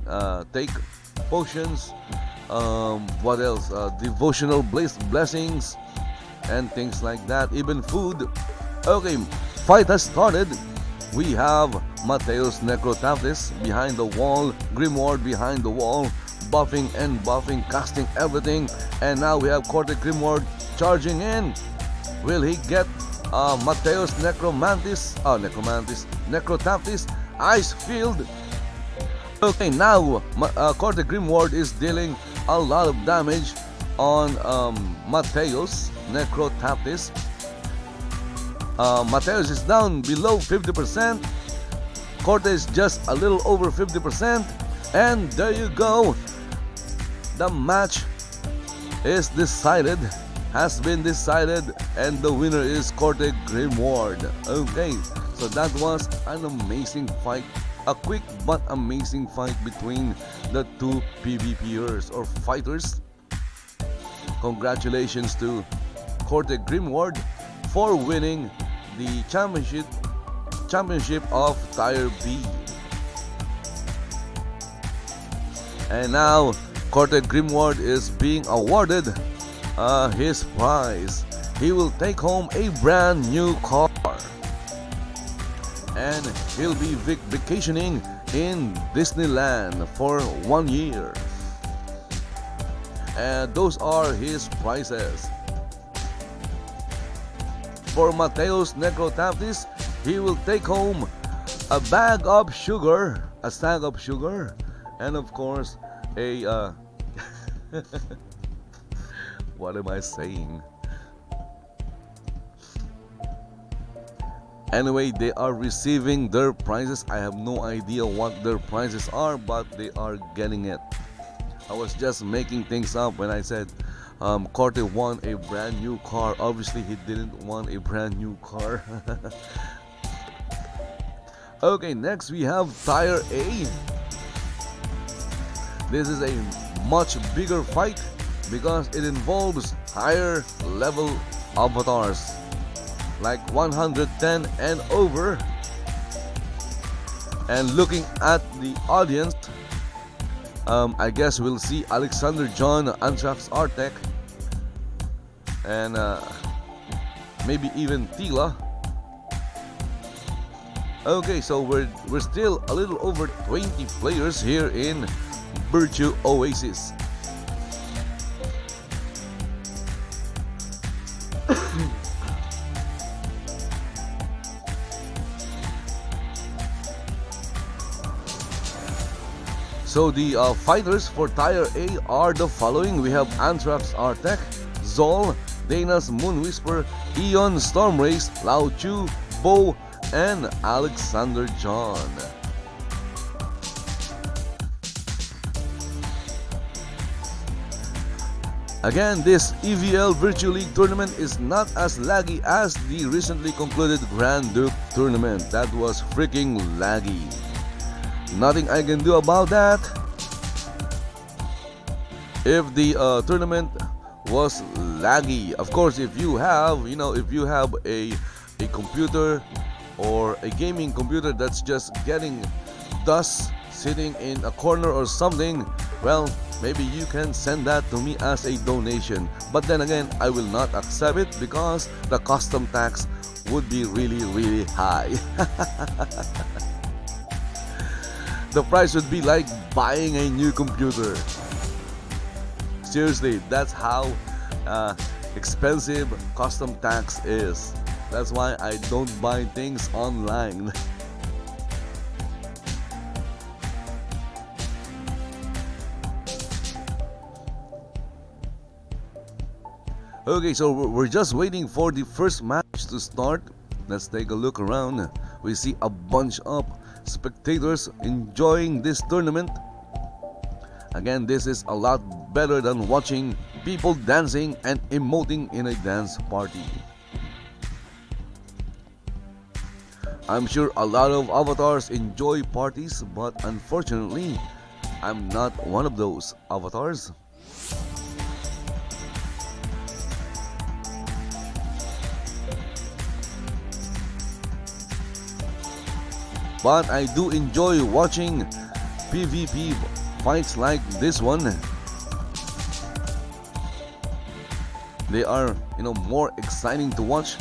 A: take potions. What else? Devotional blessings and things like that, even food. Okay, fight has started. We have Mateus Necrotaptis behind the wall, Grimward behind the wall, buffing and buffing, casting everything, and now we have Corte Grimward charging in. Will he get Mateus Necrotaptis Ice Field? Okay, now Corte Grimward is dealing a lot of damage on Mateus Necrotaptis. Mateus is down below 50%. Cortez just a little over 50%. And there you go. The match is decided, has been decided, and the winner is Corte Grimoire. Okay, so that was an amazing fight. A quick but amazing fight between the two PvPers or fighters. Congratulations to Corte Grimoire for winning the championship of Tier B. And now Corte Grimoire is being awarded his prize. He will take home a brand new car, and he'll be vacationing in Disneyland for 1 year. And those are his prizes. For Mateus Necrotaptis, he will take home a bag of sugar, a sack of sugar, and of course a what am I saying? Anyway, they are receiving their prizes. I have no idea what their prizes are, but they are getting it. I was just making things up when I said Corte won a brand new car. Obviously, he didn't want a brand new car. Okay, next we have Tier A. This is a much bigger fight because it involves higher level avatars, like 110 and over. And looking at the audience, I guess we'll see Alexander John, Anthrax Artec, and maybe even Tila. Okay, so we're still a little over 20 players here in Virtue Oasis. So the fighters for Tier A are the following. We have Anthrax Artec, Zol, Dana's Moonwhisper, Eon Stormrace, Lao Chu, Bo, and Alexander John. Again, this EVL Virtue League Tournament is not as laggy as the recently concluded Grand Duke Tournament. That was freaking laggy. Nothing I can do about that. If the tournament was laggy, of course, if you have, if you have a computer or a gaming computer that's just getting dust sitting in a corner or something, well, maybe you can send that to me as a donation. But then again, I will not accept it because the custom tax would be really, really high. The price would be like buying a new computer. Seriously, that's how expensive custom tax is. That's why I don't buy things online. Okay, so we're just waiting for the first match to start. Let's take a look around. We see a bunch of spectators enjoying this tournament. Again, this is a lot better than watching people dancing and emoting in a dance party. I'm sure a lot of avatars enjoy parties, but unfortunately, I'm not one of those avatars. But I do enjoy watching PvP fights like this one. They are, more exciting to watch,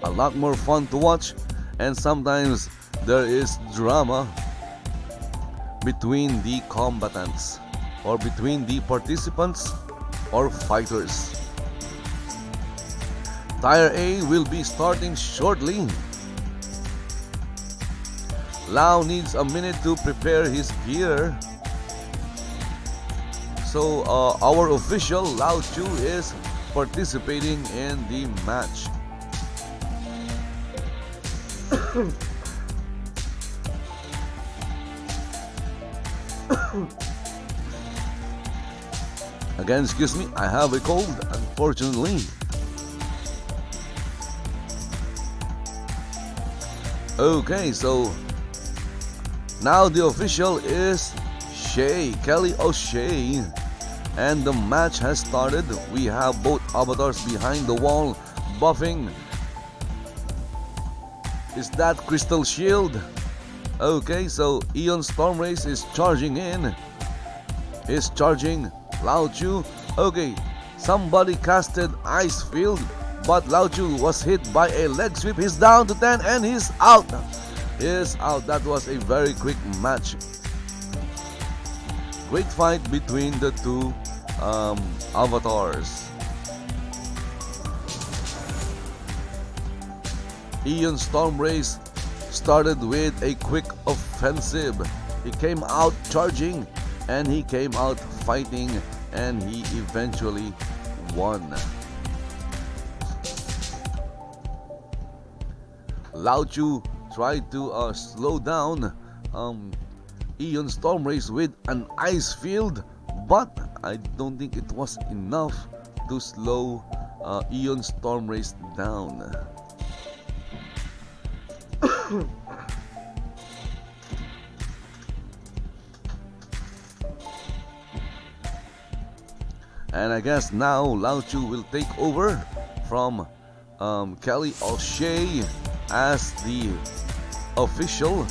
A: a lot more fun to watch, and sometimes there is drama between the combatants or between the participants or fighters. Tier A will be starting shortly. Lao needs a minute to prepare his gear. So our official Lao Chu is participating in the match. Again, excuse me, I have a cold, unfortunately. Okay, so now the official is Kelly O'Shea, and the match has started. We have both avatars behind the wall buffing. Is that Crystal Shield? Okay, so Eon Stormrace is charging in. Is charging Lao Chu. Okay, somebody casted Ice Field, but Lao Chu was hit by a leg sweep. He's down to 10 and he's out. He's out. That was a very quick match. Great fight between the two avatars. Eon Stormrace started with a quick offensive. He came out charging and he came out fighting, and he eventually won. Lao Chu tried to slow down Eon Stormrace with an ice field, but I don't think it was enough to slow Eon Stormrace down. And I guess now Lao Chu will take over from Kelly O'Shea as the official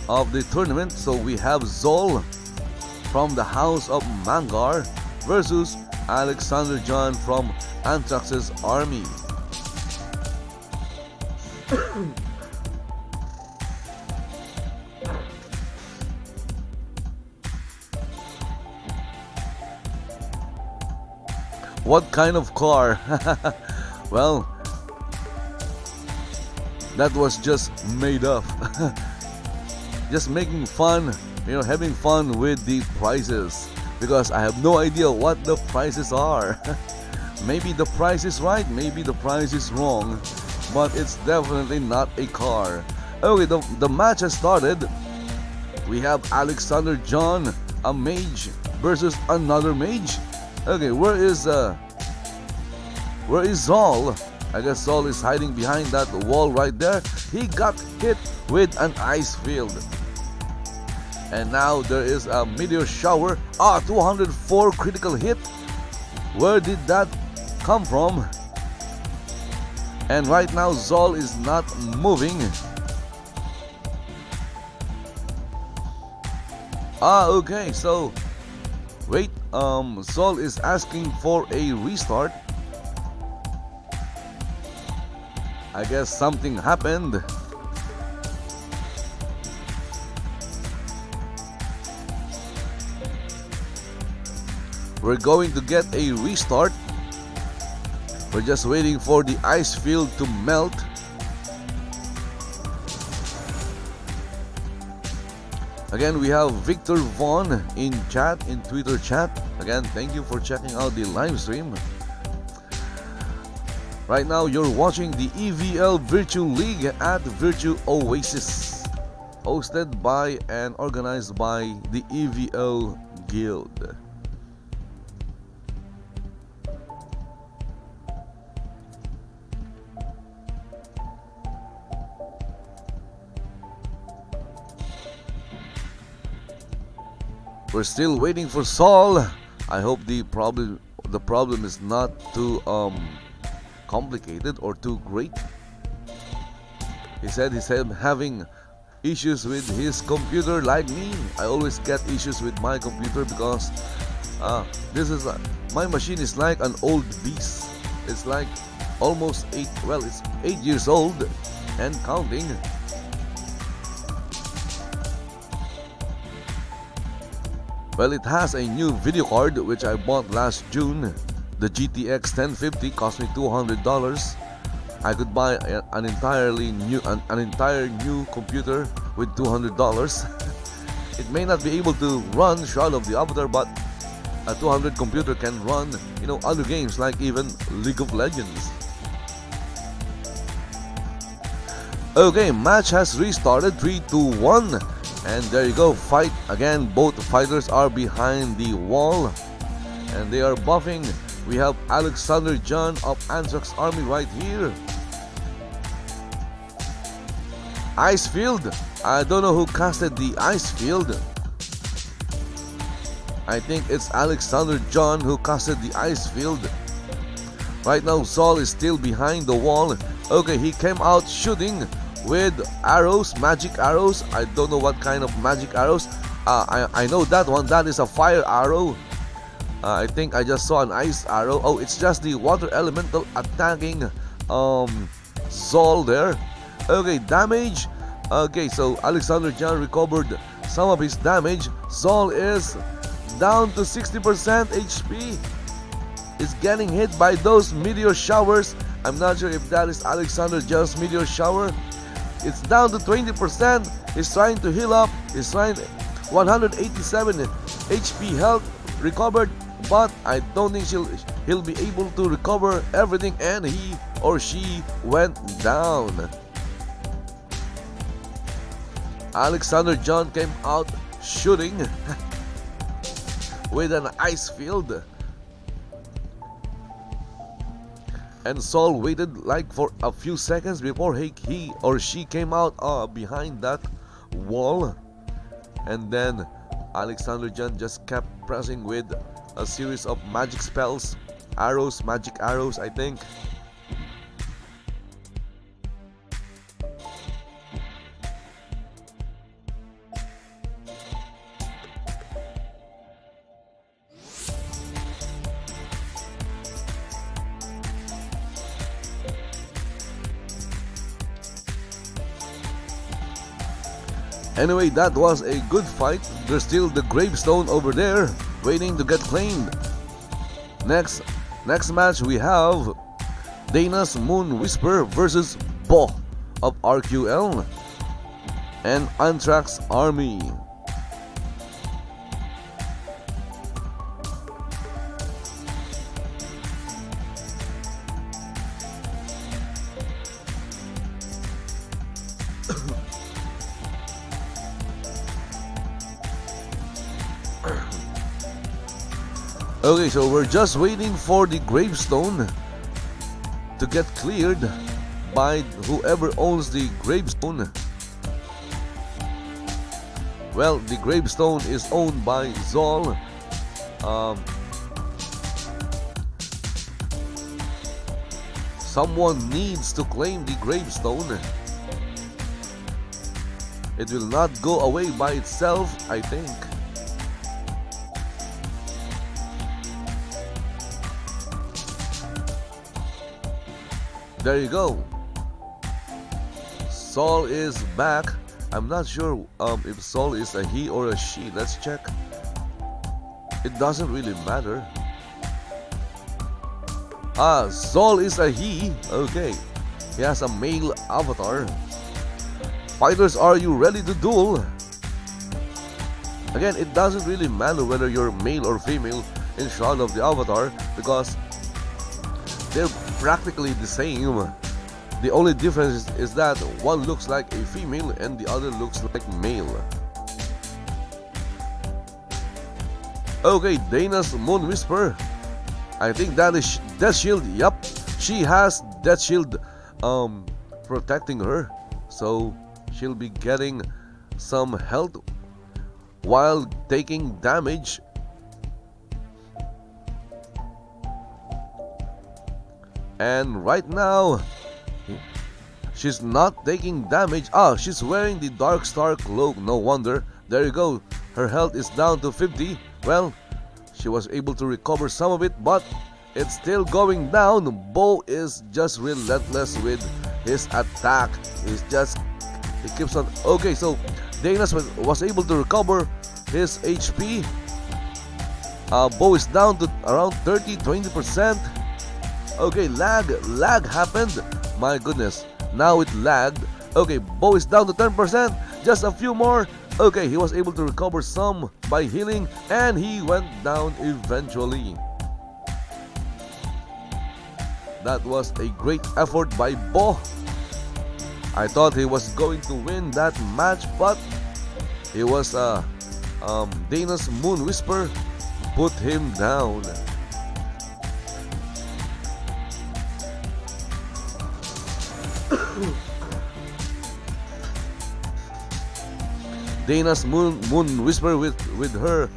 A: of the tournament. So we have Zol from the House of Mangar versus Alexander John from Anthrax's army. What kind of car? Well, that was just made up. Just making fun, having fun with the prices, because I have no idea what the prices are. Maybe the price is right, maybe the price is wrong, but it's definitely not a car. Okay, the match has started. We have Alexander John, a mage, versus another mage. Okay, where is Zol? I guess Zol is hiding behind that wall right there. He got hit with an ice field. And now there is a meteor shower. 204 critical hit. Where did that come from? And right now Zol is not moving. Okay, so wait, Zol is asking for a restart. I guess something happened. We're going to get a restart. We're just waiting for the ice field to melt. Again, we have Victor Vaughn in chat, in Twitter chat. Again, thank you for checking out the live stream. Right now, you're watching the EVL Virtue League at Virtue Oasis, hosted by and organized by the EVL Guild. We're still waiting for Saul. I hope the problem is not too complicated or too great. He said he's having issues with his computer like me. I always get issues with my computer because my machine is like an old beast. It's like almost it's 8 years old and counting. Well, it has a new video card which I bought last June. The GTX 1050 cost me $200. I could buy an entire new computer with $200. It may not be able to run Shroud of the Avatar, but a $200 computer can run, other games like even League of Legends. Okay, match has restarted. 3-2-1. And there you go, fight again. Both fighters are behind the wall and they are buffing. We have Alexander John of Anthrax Army right here. Ice Field. I don't know who casted the Ice Field. I think it's Alexander John who casted the Ice Field. Right now, Saul is still behind the wall. Okay, he came out shooting with arrows, magic arrows. I don't know what kind of magic arrows. I know that one. That is a fire arrow. I think I just saw an ice arrow. Oh, it's just the water elemental attacking Saul there. Okay, damage. Okay, so Alexander John recovered some of his damage. Saul is down to 60% HP. Is getting hit by those meteor showers. I'm not sure if that is Alexander John's meteor shower. It's down to 20%. He's trying to heal up. He's trying 187 HP health recovered, but I don't think he'll be able to recover everything, and he or she went down. Alexander John came out shooting with an ice field. And Saul waited like for a few seconds before he or she came out behind that wall. And then Alexander John just kept pressing with a series of magic spells, arrows, magic arrows, I think. Anyway, that was a good fight. There's still the gravestone over there waiting to get claimed. Next match we have Dana's Moon Whisper versus Bo of RQL and Anthrax Army. Okay, so we're just waiting for the gravestone to get cleared by whoever owns the gravestone. Well, the gravestone is owned by Zol. Someone needs to claim the gravestone. It will not go away by itself, I think. There you go. Saul is back. I'm not sure if Saul is a he or a she. Let's check. It doesn't really matter. Saul is a he. Okay. He has a male avatar. Fighters, are you ready to duel? Again, it doesn't really matter whether you're male or female in Shroud of the Avatar because they're practically the same. The only difference is that one looks like a female and the other looks like male. Okay, Dana's Moon Whisper. I think that is Death Shield. Yep, she has Death Shield protecting her, so she'll be getting some health while taking damage. And right now, she's not taking damage. She's wearing the Dark Star cloak. No wonder. There you go. Her health is down to 50. Well, she was able to recover some of it, but it's still going down. Bo is just relentless with his attack. He keeps on. Okay, so Dana was able to recover his HP. Bo is down to around 30-20%. Okay, lag happened. My goodness, now it lagged. Okay, Bo is down to 10%. Just a few more. Okay, he was able to recover some by healing, and he went down eventually. That was a great effort by Bo. I thought he was going to win that match, but it was Dana's Moon Whisper put him down. Dana's Moon Whisper with her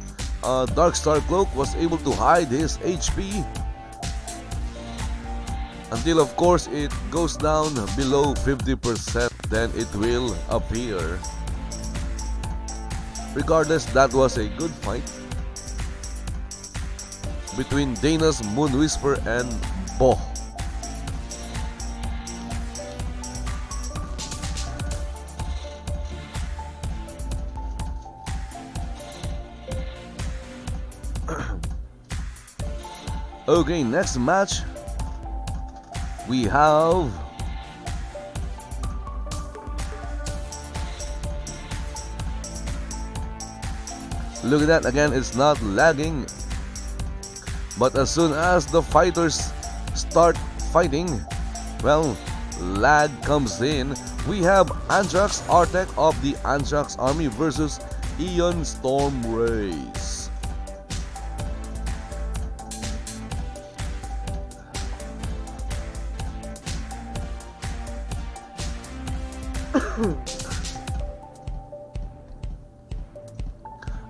A: Dark Star Cloak was able to hide his HP until, of course, it goes down below 50%, then it will appear. Regardless, that was a good fight between Dana's Moon Whisper and Bo. Okay, next match we have look at that, again, it's not lagging, but as soon as the fighters start fighting, well, lag comes in. We have Anthrax Artec of the Anthrax Army versus Ion Storm Race.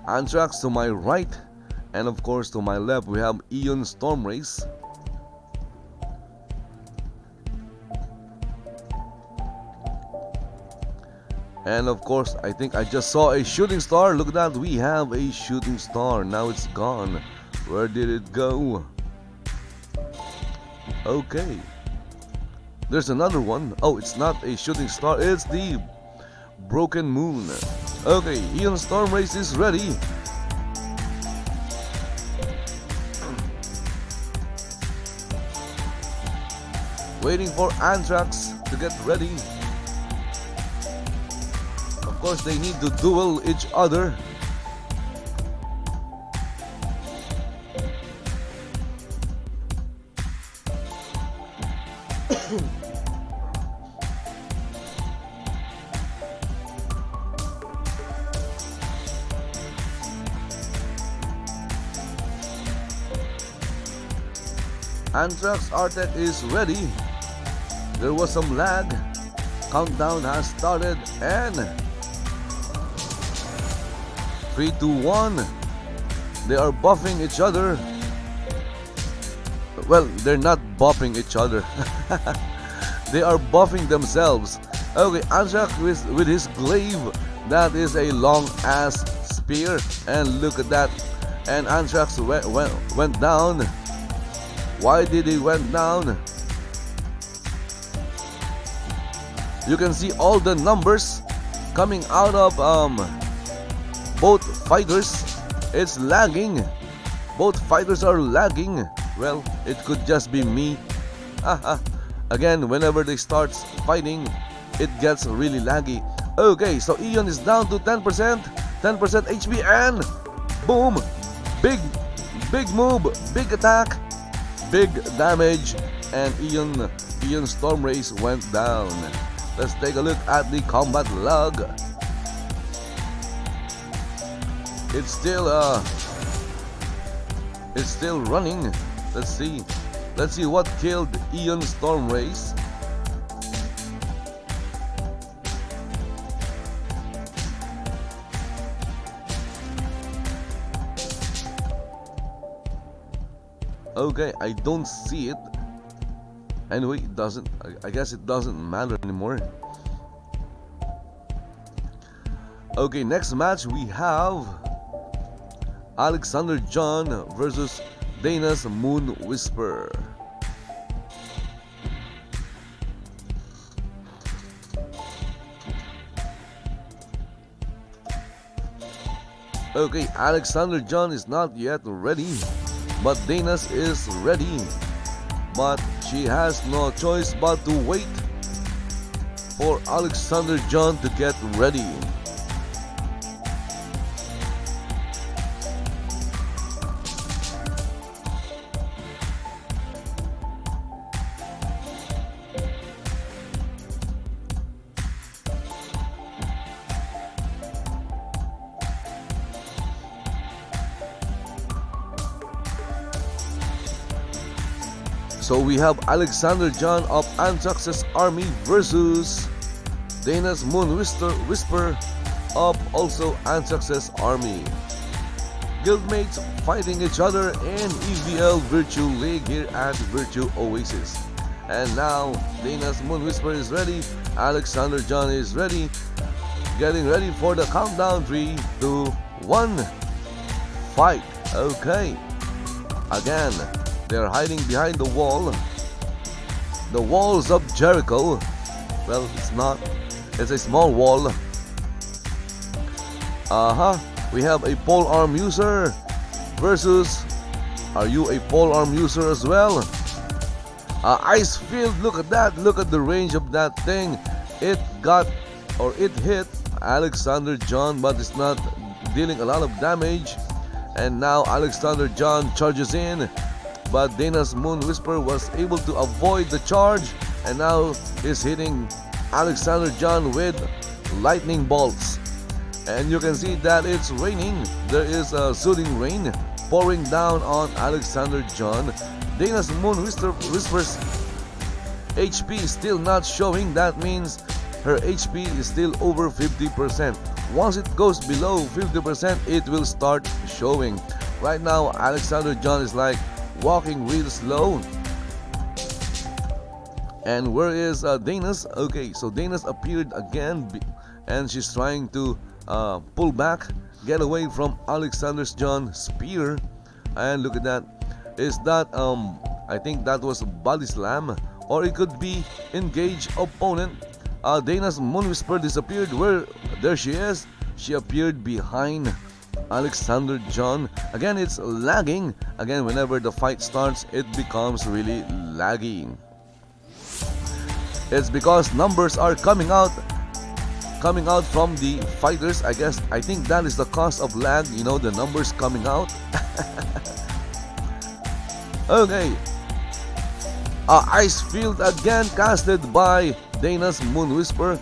A: Anthrax to my right, and of course to my left we have Ion Storm Race. And of course, I think I just saw a shooting star. Look at that, we have a shooting star. Now it's gone. Where did it go? Okay, there's another one. Oh, it's not a shooting star, it's the Broken Moon. Okay, Ion Storm Race is ready. Waiting for Anthrax to get ready. Of course, they need to duel each other. Anthrax Artec is ready. There was some lag. Countdown has started and 3, 2, 1. They are buffing each other. Well, they're not buffing each other. They are buffing themselves. Okay, Anthrax with his glaive. That is a long ass spear. And look at that. And Anthrax went down. Why did he went down? You can see all the numbers coming out of both fighters. It's lagging. Both fighters are lagging. Well, it could just be me. Again, whenever they start fighting, it gets really laggy. Okay, so Ion is down to 10%. 10% HP and boom! Big move, big attack, big damage, and Ion Storm Race went down. Let's take a look at the combat log. It's still running. Let's see what killed Ion Storm Race. Okay, I don't see it. Anyway, it doesn't. I guess it doesn't matter anymore. Okay, next match we have Alexander John versus Dana's Moon Whisper. Okay, Alexander John is not yet ready, but Dana's is ready. But she has no choice but to wait for Alexander John to get ready. So we have Alexander John of Antrax's Army versus Dana's Moon Whisper of also Antrax's Army. Guildmates fighting each other in EVL Virtue League here at Virtue Oasis. And now Dana's Moon Whisper is ready, Alexander John is ready, getting ready for the countdown. 3, 2, 1, fight. Okay, again they're hiding behind the walls of Jericho. Well, it's not, it's a small wall. We have a polearm user versus, are you a polearm user as well? Ice field, look at that, look at the range of that thing. It hit Alexander John, but it's not dealing a lot of damage. And now Alexander John charges in, but Dana's Moon Whisper was able to avoid the charge, and now is hitting Alexander John with lightning bolts. And you can see that it's raining. There is a soothing rain pouring down on Alexander John. Dana's Moon Whisper's HP is still not showing. That means her HP is still over 50%. Once it goes below 50%, it will start showing. Right now, Alexander John is like walking real slow. And where is Dana's? Okay, so Dana's appeared again, and she's trying to pull back, get away from Alexander John's spear. And look at that. Is that I think that was a body slam, or it could be engage opponent. Dana's Moon Whisper disappeared. There she is. She appeared behind Alexander John. Again, it's lagging. Again, whenever the fight starts, it becomes really laggy. It's because numbers are coming out from the fighters. I think that is the cause of lag, you know, the numbers coming out. Okay, Ice Field again casted by Dana's Moon Whisper.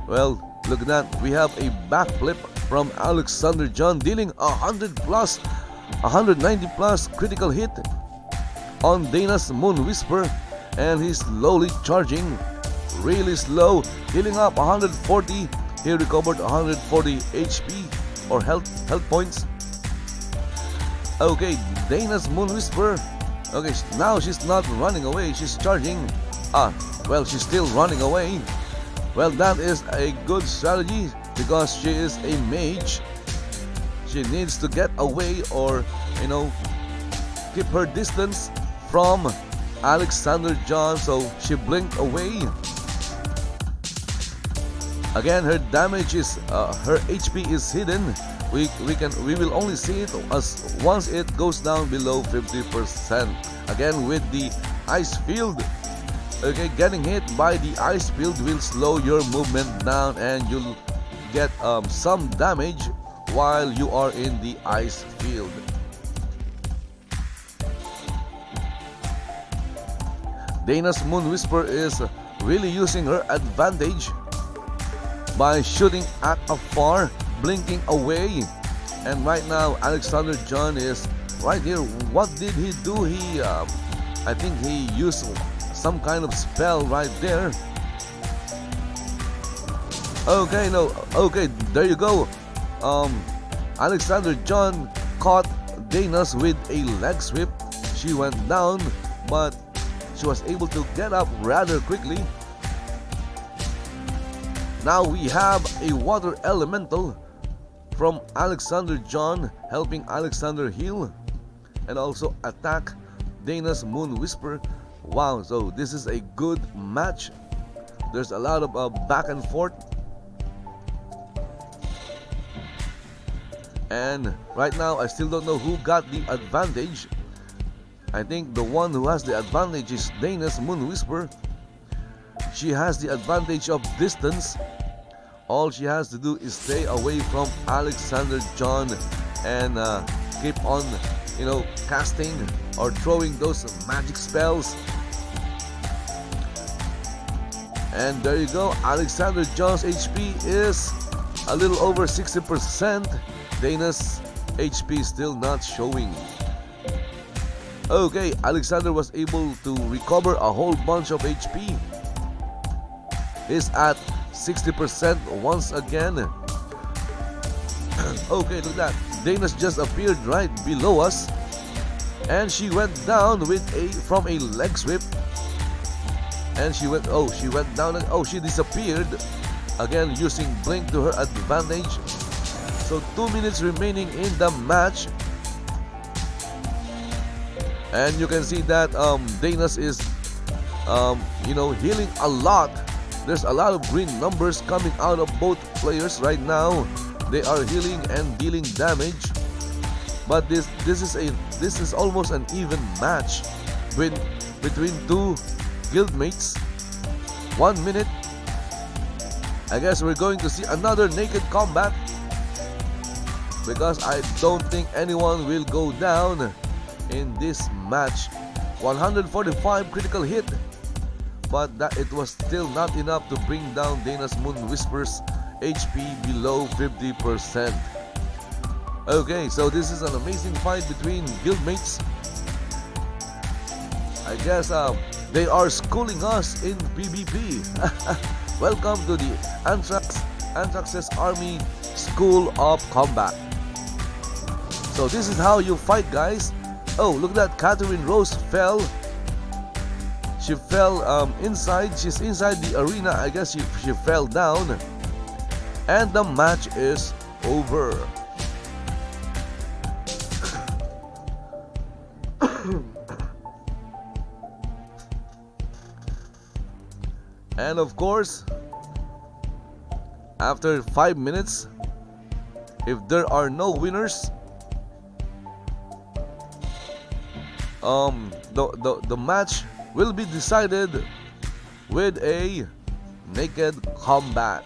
A: Well, look at that, we have a backflip from Alexander John, dealing 190 plus critical hit on Dana's Moon Whisper, and he's slowly charging, really slow, healing up 140. He recovered 140 HP or health points. Okay, Dana's Moon Whisper. Okay, now she's not running away, she's charging. Well, she's still running away. Well, that is a good strategy because she is a mage. She needs to get away, or, you know, keep her distance from Alexander John, so she blinked away. Again, her damage is, her HP is hidden. We will only see it as once it goes down below 50%. Again, with the ice field. Okay, getting hit by the ice field will slow your movement down, and you'll get some damage while you are in the ice field. Dana's Moon Whisper is really using her advantage by shooting at afar, blinking away. And right now Alexander John is right here. What did he do? I think he used some kind of spell right there. Okay, there you go. Alexander John caught Dana's with a leg sweep. She went down, but she was able to get up rather quickly. Now we have a water elemental from Alexander John, helping Alexander heal and also attack Dana's Moon Whisper. Wow, so this is a good match. There's a lot of back and forth. And right now I still don't know who got the advantage. I think the one who has the advantage is Dana's Moon Whisper. She has the advantage of distance. All she has to do is stay away from Alexander John and keep on, you know, casting or throwing those magic spells. And there you go. Alexander John's HP is a little over 60%. Dana's HP still not showing. Okay, Alexander was able to recover a whole bunch of HP. He's at 60% once again. Okay, look at that. Dana's just appeared right below us. And she went down with from a leg sweep. And she went down and she disappeared. Again, using blink to her advantage. So 2 minutes remaining in the match. And you can see that Dana's is healing a lot. There's a lot of green numbers coming out of both players right now. They are healing and dealing damage. But this is almost an even match between two guildmates. 1 minute. I guess we're going to see another naked combat, because I don't think anyone will go down in this match. 145 critical hit, but that it was still not enough to bring down Dana's Moon Whisper's HP below 50%. Okay, so this is an amazing fight between guildmates. I guess they are schooling us in PvP. Welcome to the Anthrax's Army School of Combat. So this is how you fight, guys. Oh, look at that. Catherine Rose fell. She fell inside. She's inside the arena. I guess she fell down. And the match is over. And of course, after 5 minutes, if there are no winners, the match will be decided with a naked combat.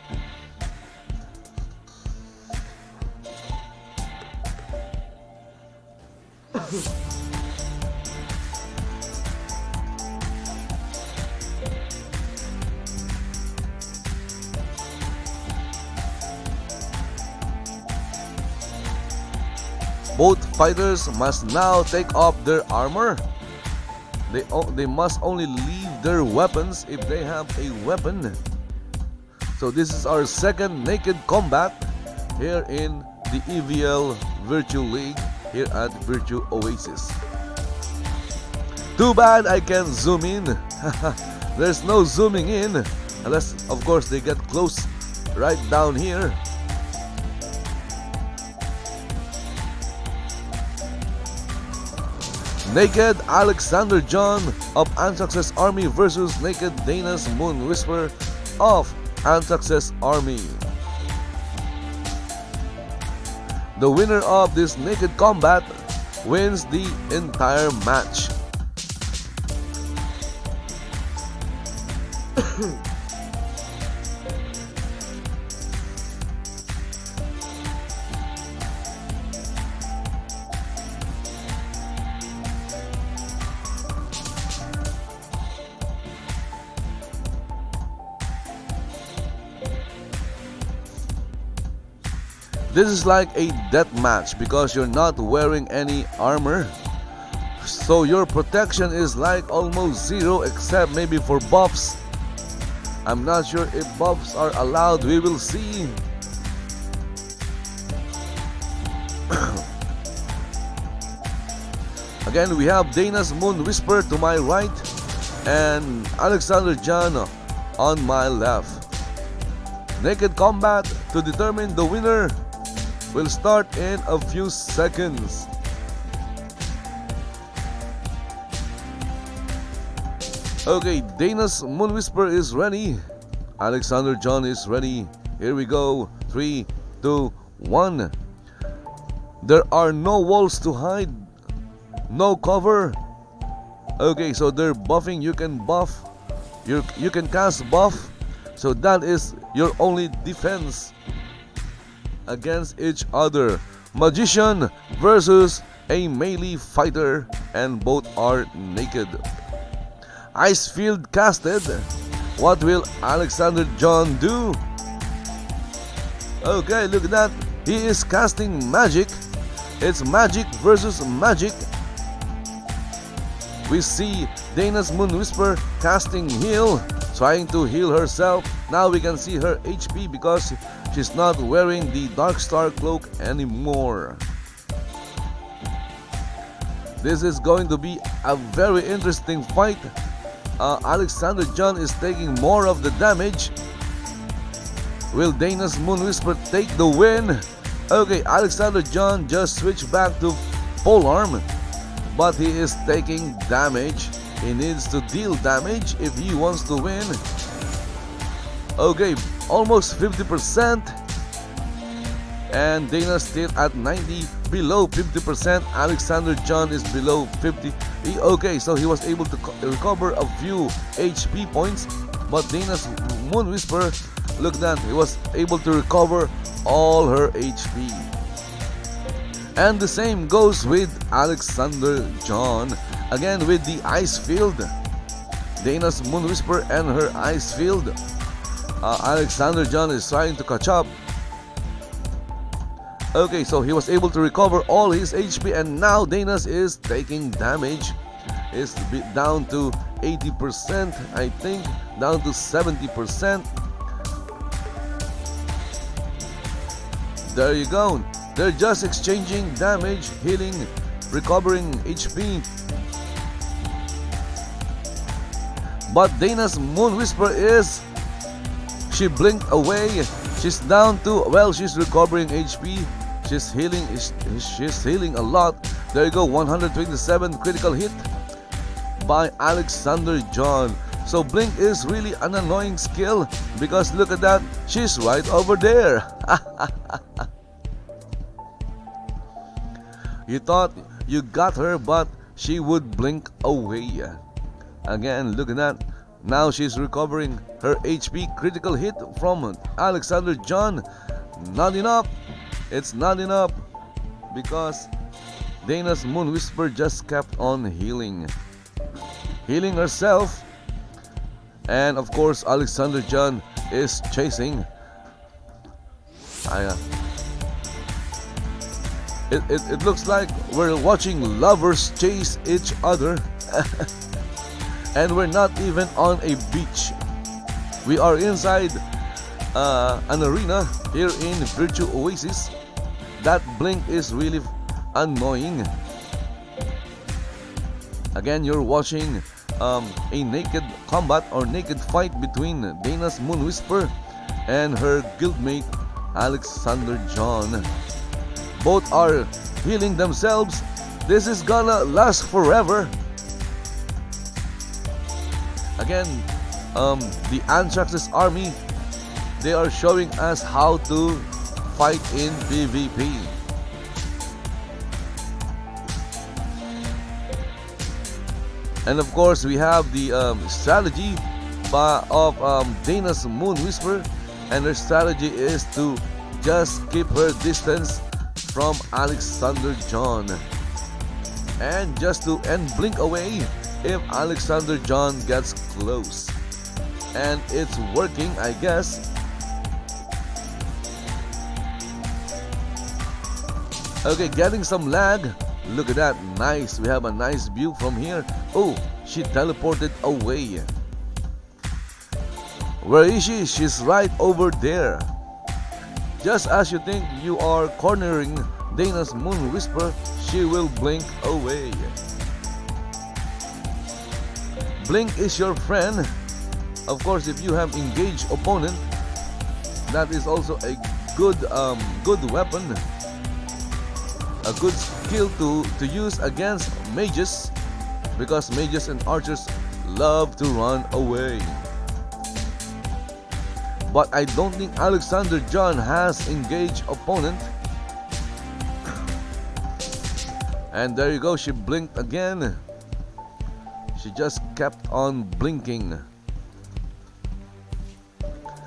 A: Both fighters must now take off their armor. They must only leave their weapons if they have a weapon. So this is our second naked combat here in the EVL Virtue League here at Virtue Oasis. Too bad I can't zoom in. There's no zooming in unless of course they get close right down here. Naked Alexander John of Anthrax's Army versus Naked Dana's Moon Whisper of Anthrax's Army. The winner of this naked combat wins the entire match. This is like a death match because you're not wearing any armor. So your protection is like almost zero except maybe for buffs. I'm not sure if buffs are allowed. We will see. Again, we have Dana's Moon Whisper to my right and Alexander John on my left. Naked combat to determine the winner will start in a few seconds. Okay, Dana's Moon Whisper is ready. Alexander John is ready. Here we go. 3, 2, 1. There are no walls to hide. No cover. Okay, so they're buffing. You can buff. You can cast buff. So that is your only defense against each other. Magician versus a melee fighter, and both are naked. Ice field casted. What will Alexander John do? Okay, look at that. He is casting magic. It's magic versus magic. We see Dana's Moon Whisper casting heal, trying to heal herself. Now we can see her HP because she's not wearing the Dark Star cloak anymore. This is going to be a very interesting fight. Alexander John is taking more of the damage. Will Dana's Moon Whisper take the win? Okay, Alexander John just switched back to polearm, but he is taking damage. He needs to deal damage if he wants to win. Okay, almost 50%. And Dana's still at 90, below 50%. Alexander John is below 50. Okay, so he was able to recover a few HP points, but Dana's Moon Whisper, look at that, he was able to recover all her HP. And the same goes with Alexander John. Again with the Ice Field. Dana's Moon Whisper and her Ice Field. Alexander John is trying to catch up. Okay, so he was able to recover all his HP, and now Dana's is taking damage. It's down to 80%, I think, down to 70%. There you go. They're just exchanging damage, healing, recovering HP. But Dana's Moon Whisper she blinked away. She's down to, well, she's recovering HP. She's healing a lot. There you go, 127 critical hit by Alexander John. So blink is really an annoying skill because look at that, she's right over there. You thought you got her, but she would blink away. Again, look at that. Now she's recovering her HP. Critical hit from Alexander John. Not enough. It's not enough because Dana's Moon Whisper just kept on healing herself. And of course, Alexander John is chasing. It looks like we're watching lovers chase each other. And we're not even on a beach. We are inside an arena here in Virtue Oasis. That blink is really annoying. Again, you're watching a naked combat or naked fight between Dana's Moon Whisper and her guildmate Alexander John. Both are healing themselves. This is gonna last forever. Again, the Anthrax's army, they are showing us how to fight in PvP. And of course, we have the strategy of Dana's Moon Whisper, and her strategy is to just keep her distance from Alexander John, and just to blink away if Alexander John gets close. And it's working, I guess. Okay, getting some lag. Look at that, nice. We have a nice view from here. Oh, she teleported away. Where is she? She's right over there. Just as you think you are cornering Dana's Moon Whisper, she will blink away. Blink is your friend. Of course, if you have engaged opponent, that is also a good weapon, a good skill to use against mages, because mages and archers love to run away. But I don't think Alexander John has engaged opponent. And there you go, she blinked again. She just kept on blinking.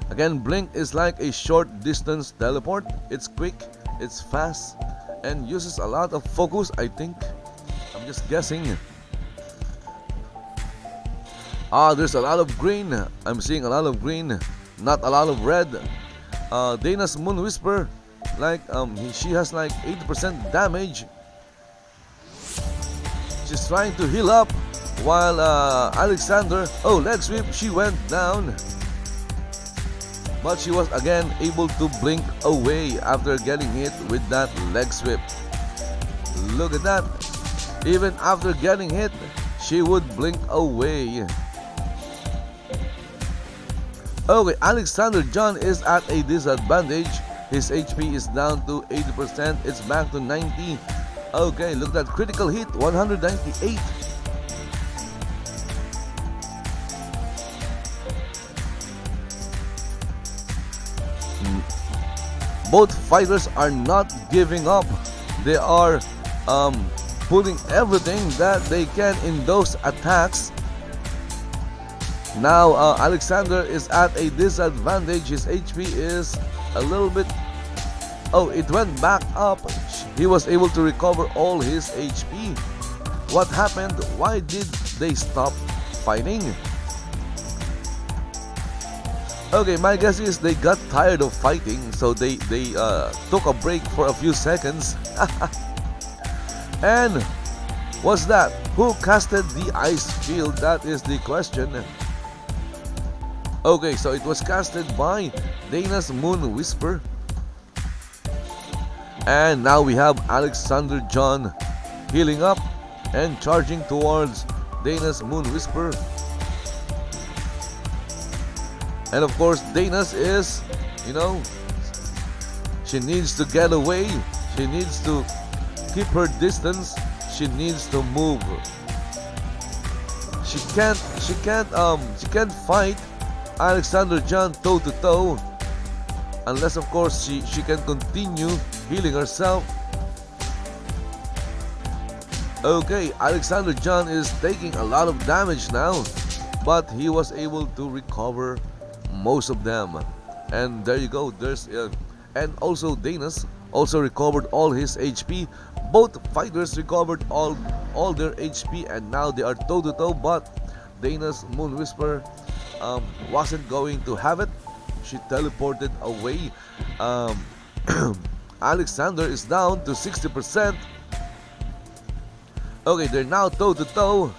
A: Again, blink is like a short distance teleport. It's quick, it's fast, and uses a lot of focus, I think. I'm just guessing. There's a lot of green. I'm seeing a lot of green, not a lot of red. Dana's Moon Whisper, like she has like 80% damage. She's trying to heal up. while Alexander, leg sweep, she went down, but she was again able to blink away after getting hit with that leg sweep. Look at that, even after getting hit, she would blink away. Okay, Alexander John is at a disadvantage. His HP is down to 80%, it's back to 90. Okay, look at that critical hit, 198. Both fighters are not giving up. They are putting everything that they can in those attacks. Now Alexander is at a disadvantage. His HP is a little bit... it went back up. He was able to recover all his HP. What happened? Why did they stop fighting? Okay, my guess is they got tired of fighting, so they took a break for a few seconds. And what's that? Who casted the ice field? That is the question. Okay, so it was casted by Dana's Moon Whisper. And now we have Alexander John healing up and charging towards Dana's Moon Whisper. And of course, Dana's is, she needs to get away. She needs to keep her distance. She needs to move. She can't fight Alexander John toe to toe, unless of course she can continue healing herself. Okay, Alexander John is taking a lot of damage now, but he was able to recover most of them. And there you go, there's and also Dana's also recovered all his HP. Both fighters recovered all their HP, and now they are toe to toe, but Dana's Moon Whisper wasn't going to have it. She teleported away. Alexander is down to 60%. Okay, they're now toe to toe,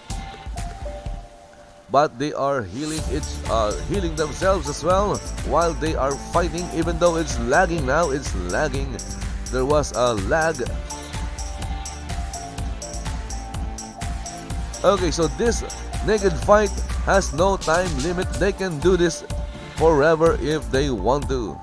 A: but they are healing themselves as well while they are fighting. Even though it's lagging now, it's lagging. There was a lag. Okay, so this naked fight has no time limit. They can do this forever if they want to.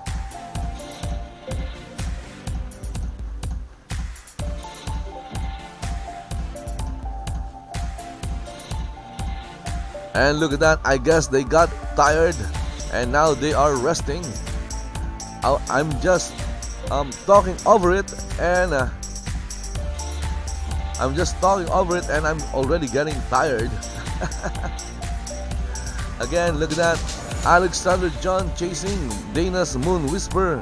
A: And look at that, I guess they got tired and now they are resting. I'm just talking over it, and I'm already getting tired. Again, look at that, Alexander John chasing Dana's Moon Whisper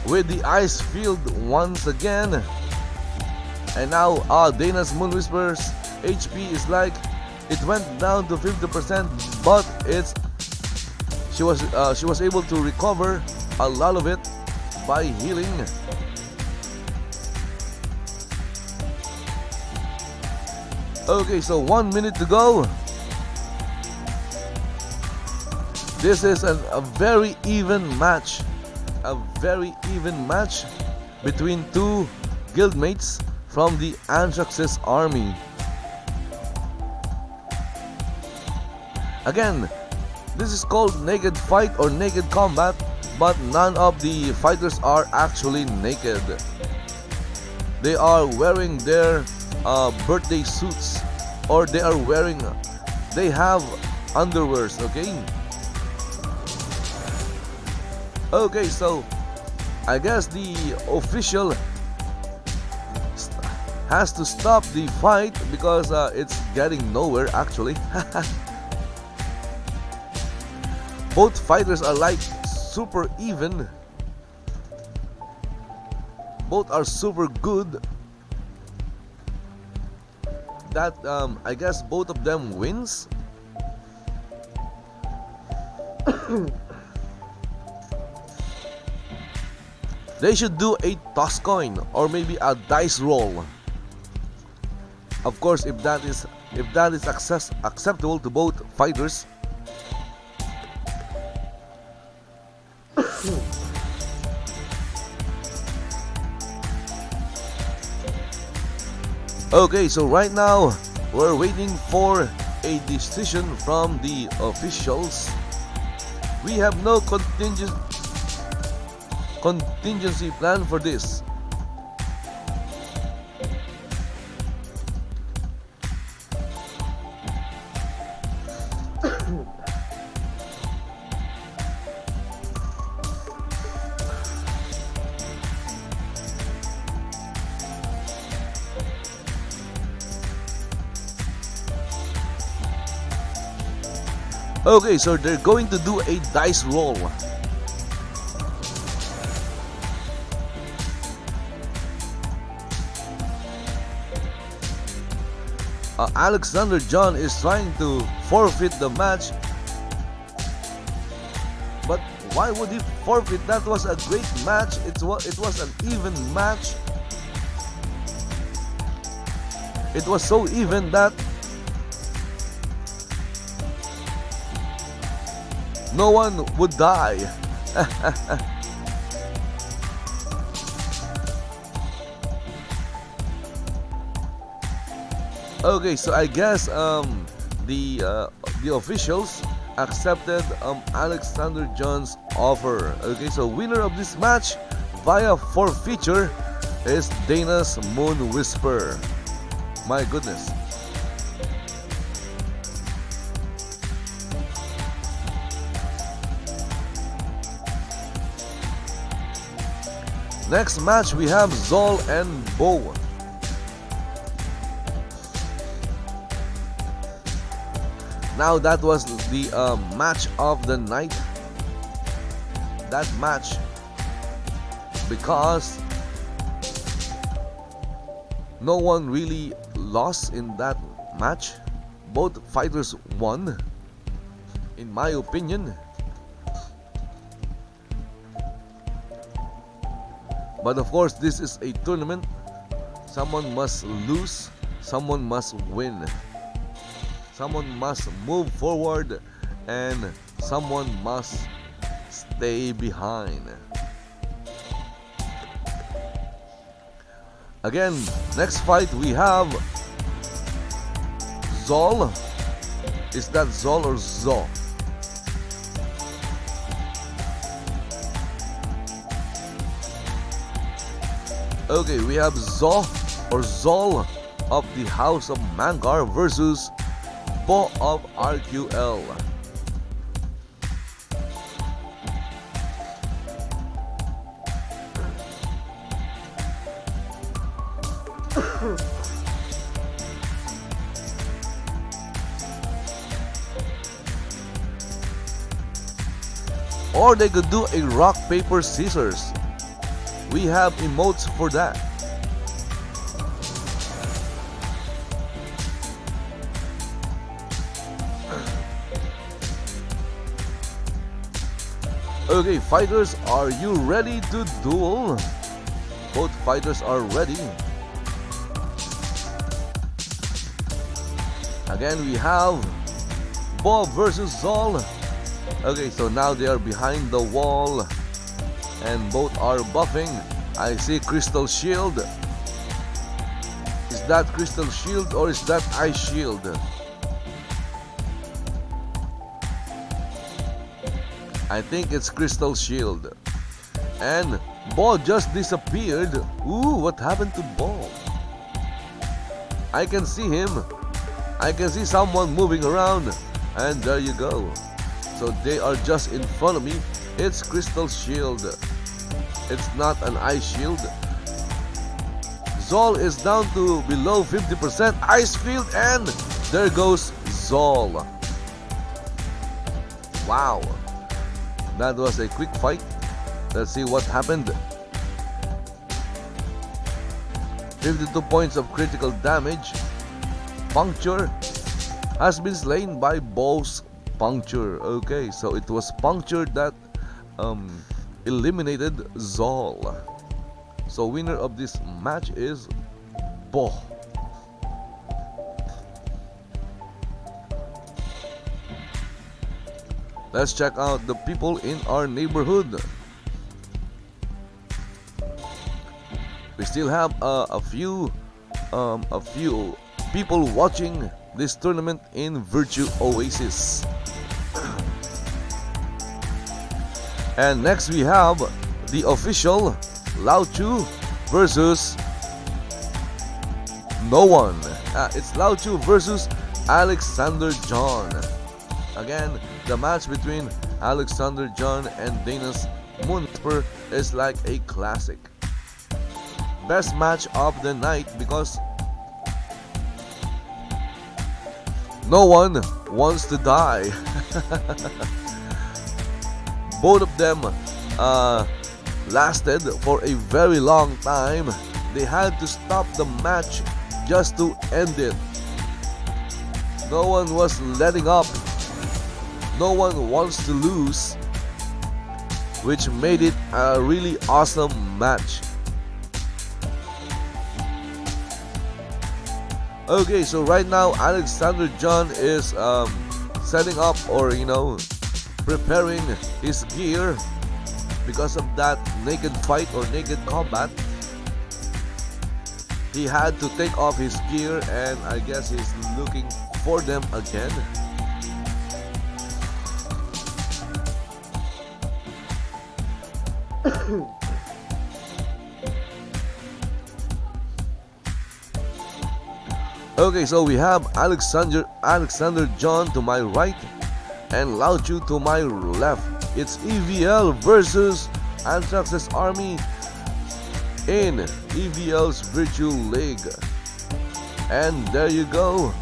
A: with the ice field once again. And now Dana's Moon Whisper's HP is like, it went down to 50%, but she was able to recover a lot of it by healing. Okay, so 1 minute to go. This is a very even match. A very even match between two guildmates from the Anthrax's army. Again, this is called naked fight or naked combat, but none of the fighters are actually naked. They are wearing their birthday suits, or they have underwears, okay? Okay, so I guess the official has to stop the fight because it's getting nowhere actually. Both fighters are like super even. Both are super good. That I guess both of them wins. They should do a toss coin or maybe a dice roll. Of course, if that is acceptable to both fighters. Okay, so right now we're waiting for a decision from the officials. We have no contingency plan for this. Okay, so they're going to do a dice roll. Alexander John is trying to forfeit the match. But why would he forfeit? That was a great match. It was an even match. It was so even that no one would die. Okay, so I guess the officials accepted Alexander John's offer. Okay, so winner of this match via forfeiture is Dana's Moon Whisper. My goodness. Next match we have Zol and Bo. Now that was the match of the night. That match, because no one really lost in that match. Both fighters won, in my opinion. But of course, this is a tournament. Someone must lose, someone must win. Someone must move forward and someone must stay behind. Again, next fight we have Zol. Is that Zol or Zo? Okay, we have Zo or Zol of the House of Mangar versus Bo of RQL. Or they could do a rock, paper, scissors. We have emotes for that. Okay, fighters, are you ready to duel? Both fighters are ready. Again, we have Bo versus Zol. Okay, so now they are behind the wall and both are buffing. I see Crystal Shield. Is that Crystal Shield or is that Ice Shield? I think it's Crystal Shield. And Bo just disappeared. Ooh, what happened to Bo? I can see him. I can see someone moving around. And there you go. So they are just in front of me. It's Crystal Shield. It's not an Ice Shield. Zol is down to below 50% Ice Field. And there goes Zol. Wow. That was a quick fight. Let's see what happened. 52 points of critical damage. Puncture has been slain by Bo's Puncture. Okay, so it was Puncture that eliminated Zol. So winner of this match is Bo. Let's check out the people in our neighborhood. We still have a few people watching this tournament in Virtue Oasis. And next we have the official Lao Chu versus no one. It's Lao Chu versus Alexander John. Again, the match between Alexander John and Dana's Moonsper is like a classic. Best match of the night because no one wants to die. Both of them lasted for a very long time. They had to stop the match just to end it. No one was letting up. No one wants to lose, which made it a really awesome match. Okay, so right now Alexander John is setting up, or preparing his gear because of that naked fight or naked combat. He had to take off his gear, and I guess he's looking for them again. Okay, so we have Alexander John to my right and Lao Chu to my left. It's EVL versus Anthrax's army in EVL's Virtue League. And there you go.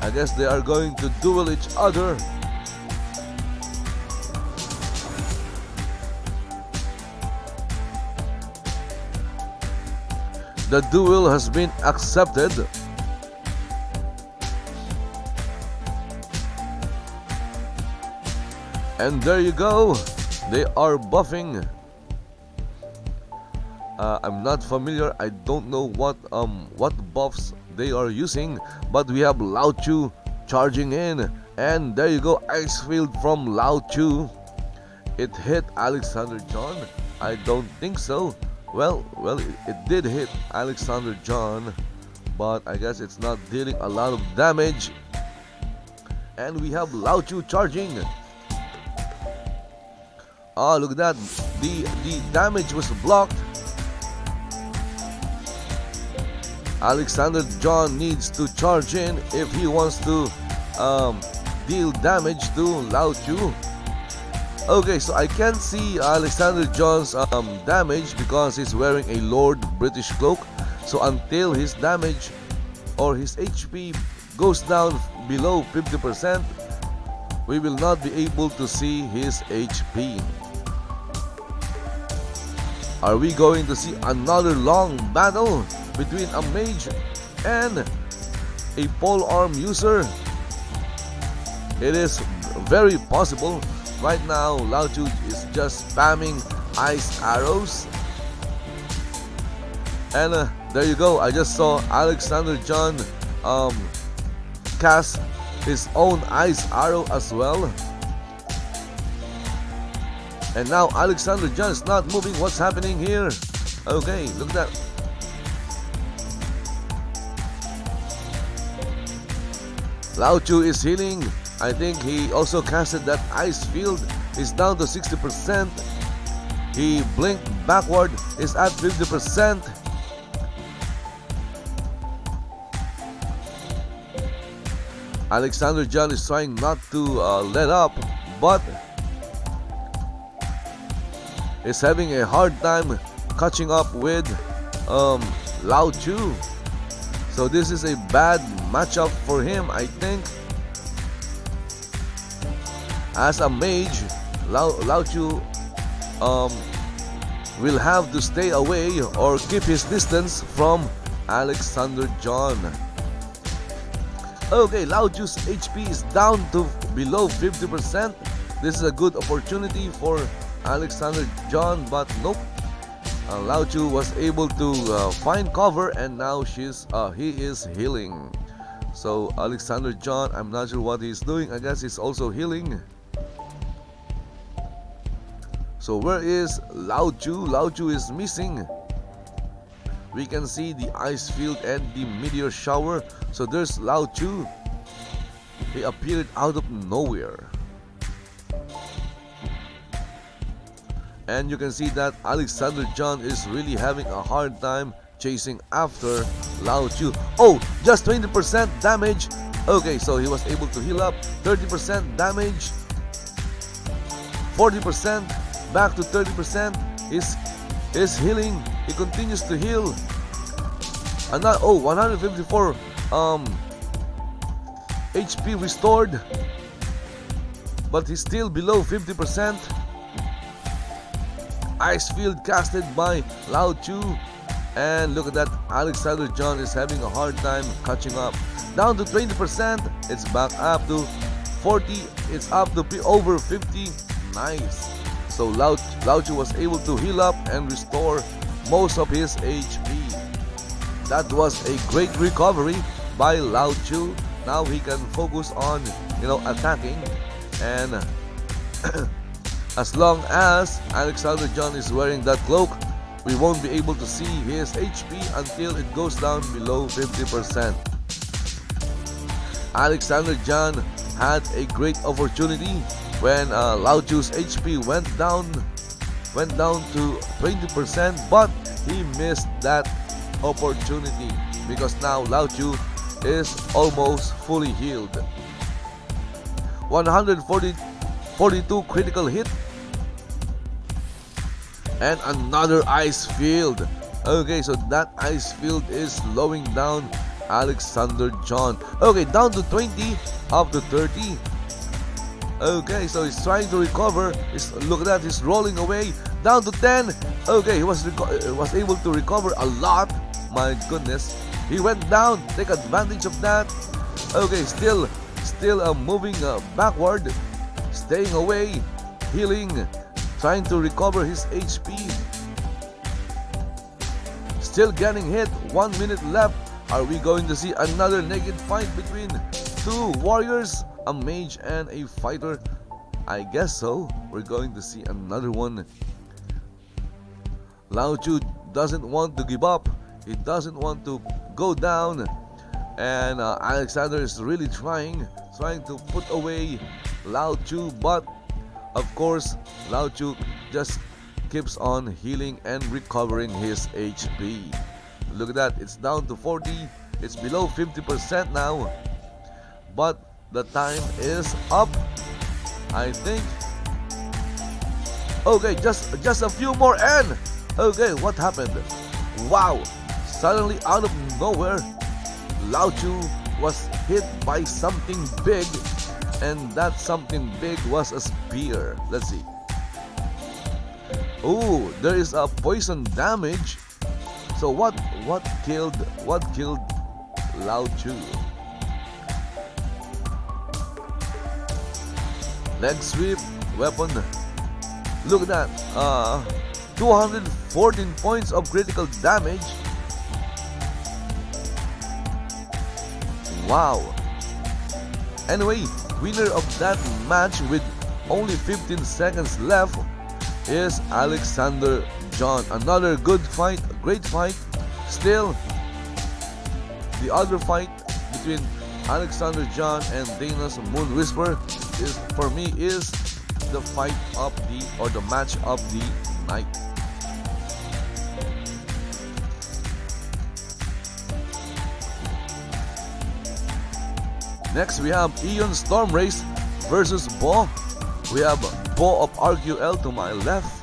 A: I guess they are going to duel each other. The duel has been accepted. And there you go. They are buffing. I'm not familiar. I don't know what buffs they are using, but we have Lao Chu charging in, and there you go, ice field from Lao Chu. It hit Alexander John? I don't think so. Well, it did hit Alexander John, but I guess it's not dealing a lot of damage. And we have Lao Chu charging. Oh, look at that. The damage was blocked. Alexander John needs to charge in if he wants to deal damage to Lao Chu. Okay, so I can't see Alexander John's damage because he's wearing a Lord British cloak. So until his damage or his HP goes down below 50%, we will not be able to see his HP. Are we going to see another long battle between a mage and a polearm user? It is very possible. Right now, Lao Chu is just spamming ice arrows. And there you go. I just saw Alexander John cast his own ice arrow as well. And now Alexander John is not moving. What's happening here? Okay, look at that. Lao Chu is healing. I think he also casted that ice field. He's down to 60%. He blinked backward. Is at 50%. Alexander John is trying not to let up, but is having a hard time catching up with Lao Chu. So this is a bad matchup for him, I think. As a mage, Lao Chu will have to stay away or keep his distance from Alexander John. Okay, Lao Chu's HP is down to below 50%. This is a good opportunity for Alexander John, but nope. Lao Chu was able to find cover, and now he is healing. So Alexander John, I'm not sure what he's doing. I guess he's also healing. So where is Lao Chu? Lao Chu is missing. We can see the ice field and the meteor shower. So there's Lao Chu. He appeared out of nowhere. And you can see that Alexander John is really having a hard time chasing after Lao Chu. Oh, just 20% damage. Okay, so he was able to heal up. 30% damage. 40%. Back to 30%. Is healing. He continues to heal. Another 154 HP restored. But he's still below 50%. Ice field casted by Lao Chu. And look at that, Alexander John is having a hard time catching up. Down to 20%, it's back up to 40, it's up to over 50. Nice. So Lao Chu was able to heal up and restore most of his HP. That was a great recovery by Lao Chu. Now he can focus on, attacking, and as long as Alexander John is wearing that cloak, we won't be able to see his HP until it goes down below 50%. Alexander John had a great opportunity when Lao Chu's HP went down to 20%, but he missed that opportunity because now Lao Chu is almost fully healed. 142 critical hit. And another ice field. Okay, so that ice field is slowing down Alexander John. Okay, down to 20, up to 30. Okay, so he's trying to recover. Look at that, he's rolling away. Down to 10. Okay, he was able to recover a lot. My goodness, he went down. Take advantage of that. Okay, still moving backward, staying away, healing. Trying to recover his HP. Still getting hit. 1 minute left. Are we going to see another naked fight between two warriors? A mage and a fighter? I guess so. We're going to see another one. Lao Chu doesn't want to give up. He doesn't want to go down. And Alexander is really trying to put away Lao Chu, but of course, Lao Chu just keeps on healing and recovering his HP. Look at that, it's down to 40. It's below 50% now. But the time is up, I think. Okay, just a few more and... Okay, what happened? Wow, suddenly out of nowhere, Lao Chu was hit by something big. And that something big was a spear. Let's see. Oh, there is a poison damage. So what killed Lao Chu? Leg sweep weapon. Look at that. 214 points of critical damage. Wow. Anyway, winner of that match with only 15 seconds left is Alexander John. Another good fight, a great fight. Still, the other fight between Alexander John and Dana's Moon Whisper is, for me, is the fight of the match of the night. Next, we have Eon Storm Race versus Bo. We have Bo of RQL to my left.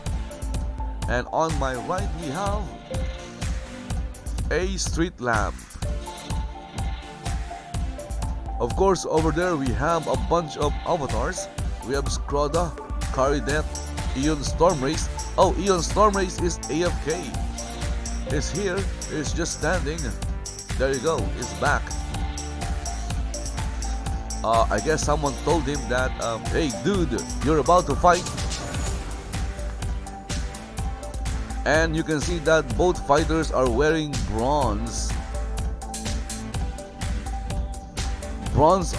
A: And on my right, we have a Street Lamp. Of course, over there, we have a bunch of avatars. We have Scroda, Garriott, Eon Storm Race. Oh, Eon Storm Race is AFK. He's here. He's just standing. There you go. He's back. I guess someone told him that, hey dude, you're about to fight. And you can see that both fighters are wearing bronze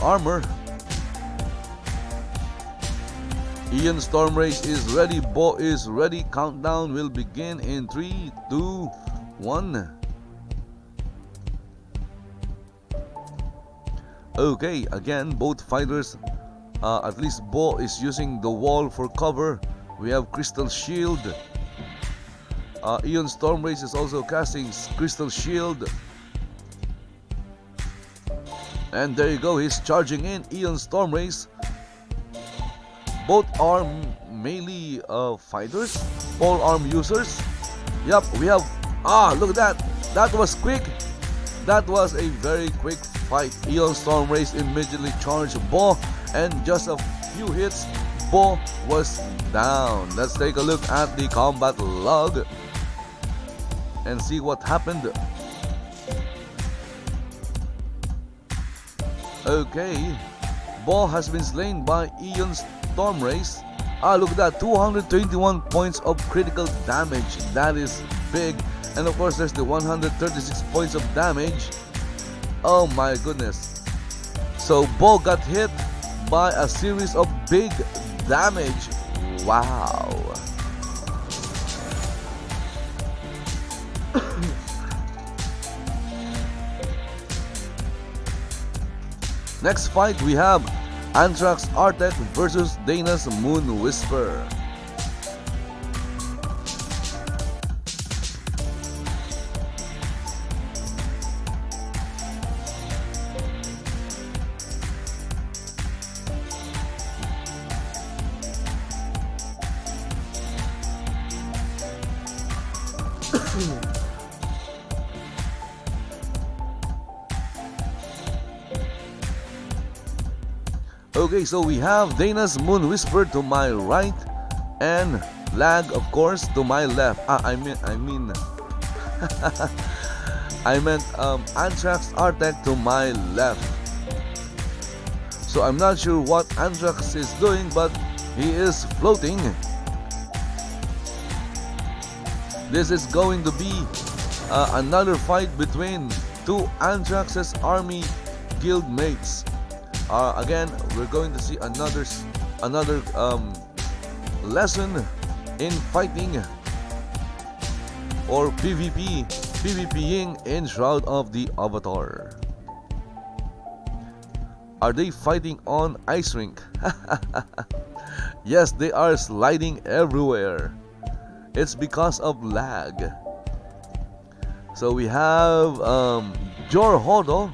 A: armor. Ian Stormrace is ready. Bo is ready. Countdown will begin in 3, 2, 1. Okay, again, both fighters, at least Bo is using the wall for cover. We have Crystal Shield. Ian Stormrace is also casting Crystal Shield. And there you go, he's charging in. Ian Stormrace. Both are melee fighters, all arm users. Yup, we have, look at that. That was quick. That was a very quick fight. Ian Stormrace immediately charged Bo, and just a few hits, Bo was down. Let's take a look at the combat log and see what happened. Okay, Bo has been slain by Ian Stormrace. Look at that, 221 points of critical damage. That is big. And of course, there's the 136 points of damage. Oh my goodness. So Bo got hit by a series of big damage. Wow. Next fight, we have Anthrax Artec versus Dana's Moon Whisper. Okay, so we have Dana's Moon Whisper to my right and Lag, of course, to my left. I meant Anthrax Artec to my left. So I'm not sure what Anthrax is doing, but he is floating. This is going to be another fight between two Anthrax's army guild mates. Again, we're going to see another lesson in fighting or PvPing in Shroud of the Avatar. Are they fighting on ice rink? Yes, they are sliding everywhere. It's because of lag. So we have Jor Hodo.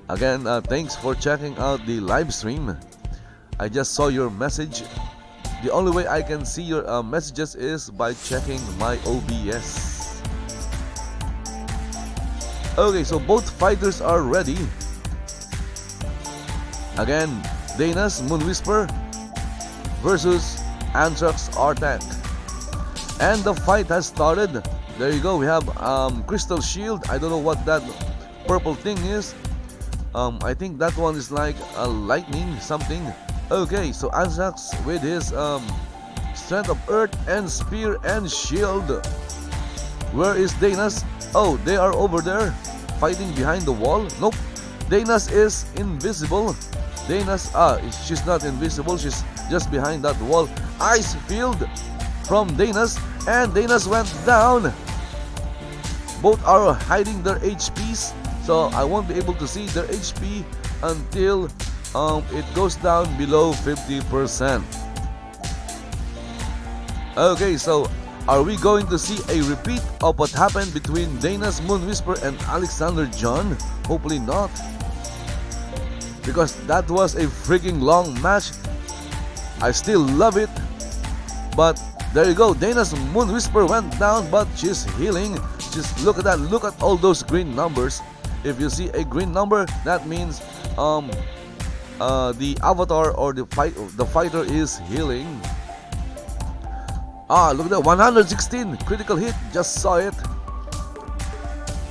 A: Again, thanks for checking out the live stream. I just saw your message. The only way I can see your messages is by checking my OBS. Okay, so both fighters are ready. Again, Dana's Moon Whisper versus Anthrax Artec. And the fight has started. There you go, we have Crystal Shield. I don't know what that purple thing is. I think that one is like a lightning something. Okay, so Anthrax with his Strength of Earth and Spear and Shield. Where is Dana's? Oh, they are over there fighting behind the wall. Nope, Dana's is invisible. Dana's, she's not invisible, she's just behind that wall. Ice Field from Dana's, and Dana's went down. Both are hiding their HPs, so I won't be able to see their HP until it goes down below 50%. Okay, so are we going to see a repeat of what happened between Dana's Moon Whisper and Alexander John? Hopefully not, because that was a freaking long match. I still love it, but there you go. Dana's Moon Whisper went down, but she's healing. Just look at that. Look at all those green numbers. If you see a green number, that means the avatar or the fighter is healing. Look at that, 116 critical hit. Just saw it.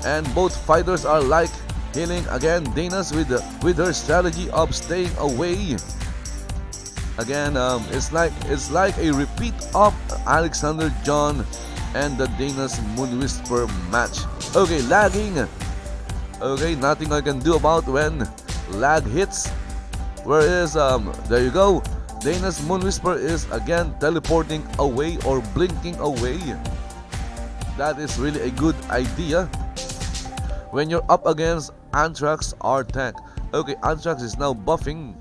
A: And both fighters are like healing. Again, Dana's with her strategy of staying away. Again, it's like a repeat of Alexander John and the Dana's Moon Whisper match. Okay, lagging. Okay, nothing I can do about when lag hits. Whereas, there you go, Dana's Moon Whisper is again teleporting away or blinking away. That is really a good idea when you're up against Anthrax R-Tech. Okay, Anthrax is now buffing.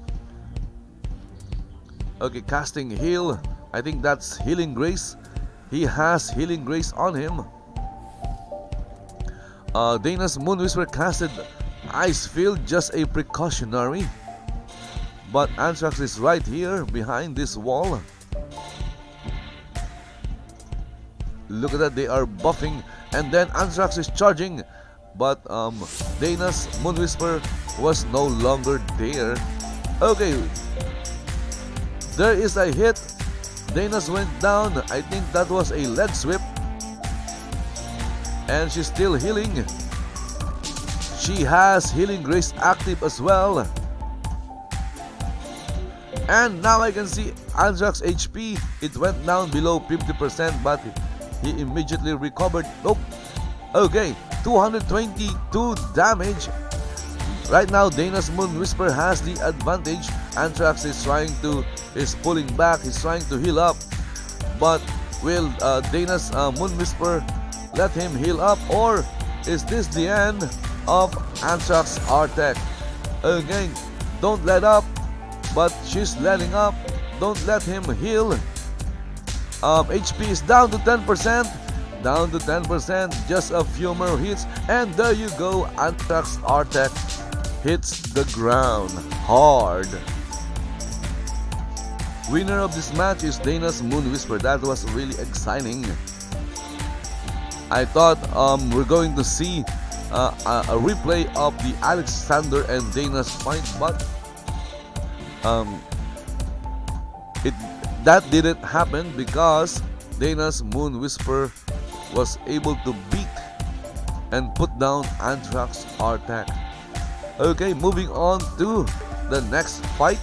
A: Okay, casting heal. I think that's Healing Grace. He has Healing Grace on him. Dana's Moon Whisper casted Ice Field, just a precautionary. But Anthrax is right here behind this wall. Look at that, they are buffing, and then Anthrax is charging. But Dana's Moon Whisper was no longer there. Okay, there is a hit. Dana's went down. I think that was a leg sweep. And she's still healing. She has Healing Grace active as well. And now I can see Anthrax HP. It went down below 50%, but he immediately recovered. Nope. Okay, 222 damage. Right now, Dana's Moon Whisper has the advantage. Anthrax is pulling back. He's trying to heal up. But will Dana's Moon Whisper let him heal up, or is this the end of Anthrax R-Tech? Again, don't let up. But she's letting up. Don't let him heal. HP is down to 10%. Down to 10%. Just a few more hits. And there you go. Anthrax R-Tech hits the ground hard. Winner of this match is Dana's Moon Whisper. That was really exciting. I thought we're going to see a replay of the Alexander and Dana's fight, but that didn't happen because Dana's Moon Whisper was able to beat and put down Anthrax R-Tech. Okay, moving on to the next fight.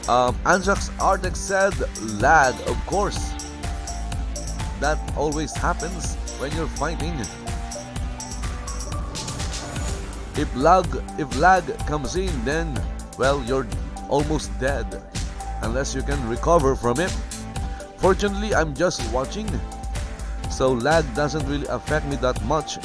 A: Anthrax R-Tech said lag, of course. That always happens when you're fighting. If lag comes in, then, well, you're almost dead unless you can recover from it. Fortunately, I'm just watching, so lag doesn't really affect me that much.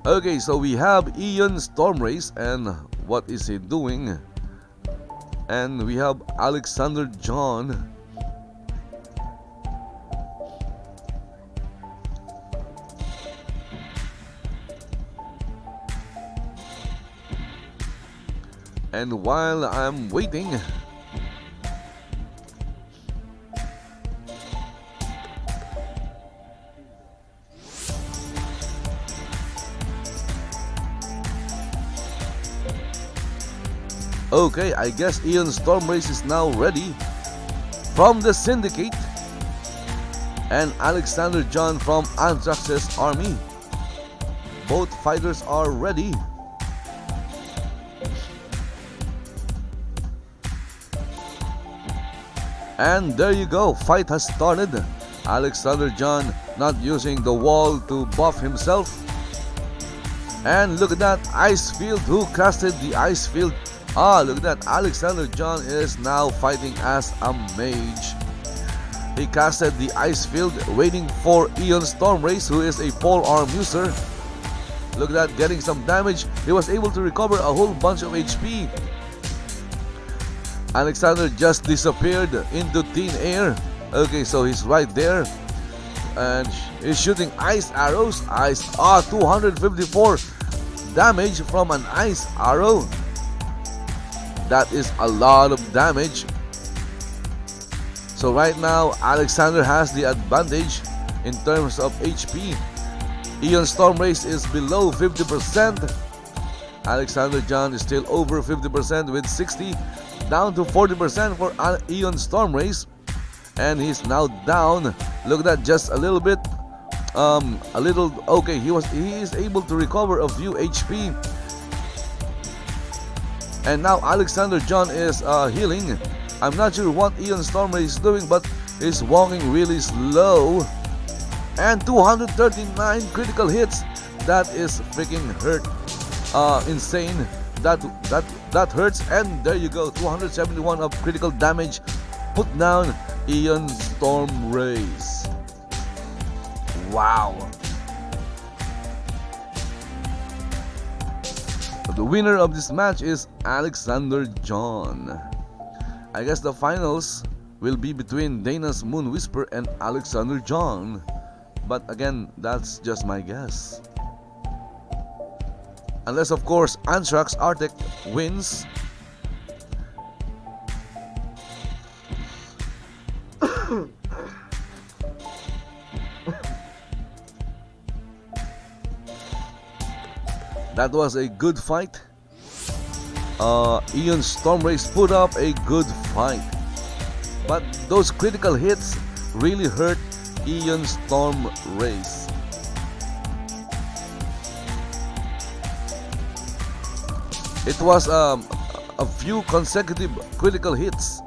A: Okay, so we have Ian Stormrace, and what is he doing? And we have Alexander John. And while I'm waiting, okay, I guess Ian Stormrace is now ready from the Syndicate, and Alexander John from Anthrax's army. Both fighters are ready. And there you go, fight has started. Alexander John not using the wall to buff himself. And look at that ice field. Who casted the ice field? Ah, look at that. Alexander John is now fighting as a mage. He casted the ice field, waiting for Ian Stormrace, who is a polearm user. Look at that, getting some damage. He was able to recover a whole bunch of HP. Alexander just disappeared into thin air. Okay, so he's right there. And he's shooting ice arrows. 254 damage from an ice arrow. That is a lot of damage. So right now, Alexander has the advantage in terms of HP. Ian Stormrace is below 50%. Alexander John is still over 50% with 60. Down to 40% for Ian Stormrace. And he's now down. Look at that, just a little bit. Okay, he is able to recover a few HP. And now Alexander John is healing. I'm not sure what Ian Stormrace is doing, but He's walking really slow. And 239 critical hits. That is freaking insane. That hurts. And there you go, 271 of critical damage. Put down Ion Storm Rays. Wow. The winner of this match is Alexander John. I guess the finals will be between Dana's Moon Whisper and Alexander John. But again, that's just my guess. Unless of course Anthrax Arctic wins. That was a good fight. Ion Storm Rays put up a good fight. But those critical hits really hurt Ion Storm Rays. It was a few consecutive critical hits.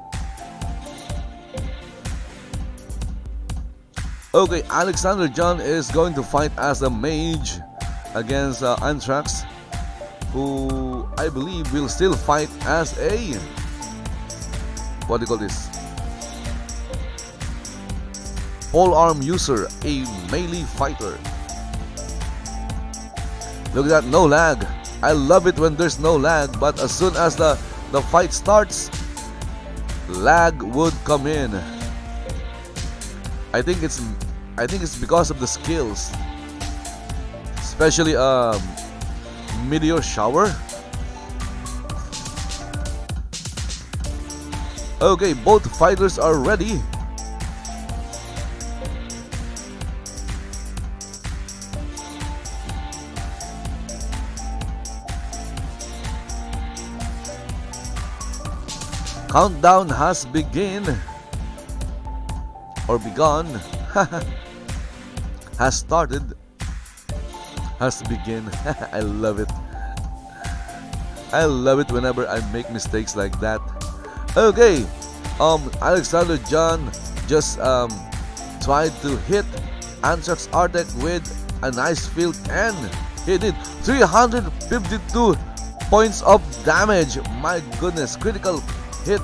A: Okay, Alexander John is going to fight as a mage against Anthrax, who I believe will still fight as a, what do you call this, pole arm user, a melee fighter. Look at that, no lag. I love it when there's no lag, but as soon as the fight starts, lag would come in. I think it's because of the skills, especially Meteor Shower. Okay, both fighters are ready. Countdown has begun. Or begun. Has started. Has begun. I love it. I love it whenever I make mistakes like that. Okay. Alexander John just tried to hit Anthrax Arctic with a nice field, and he did 352 points of damage. My goodness, critical hit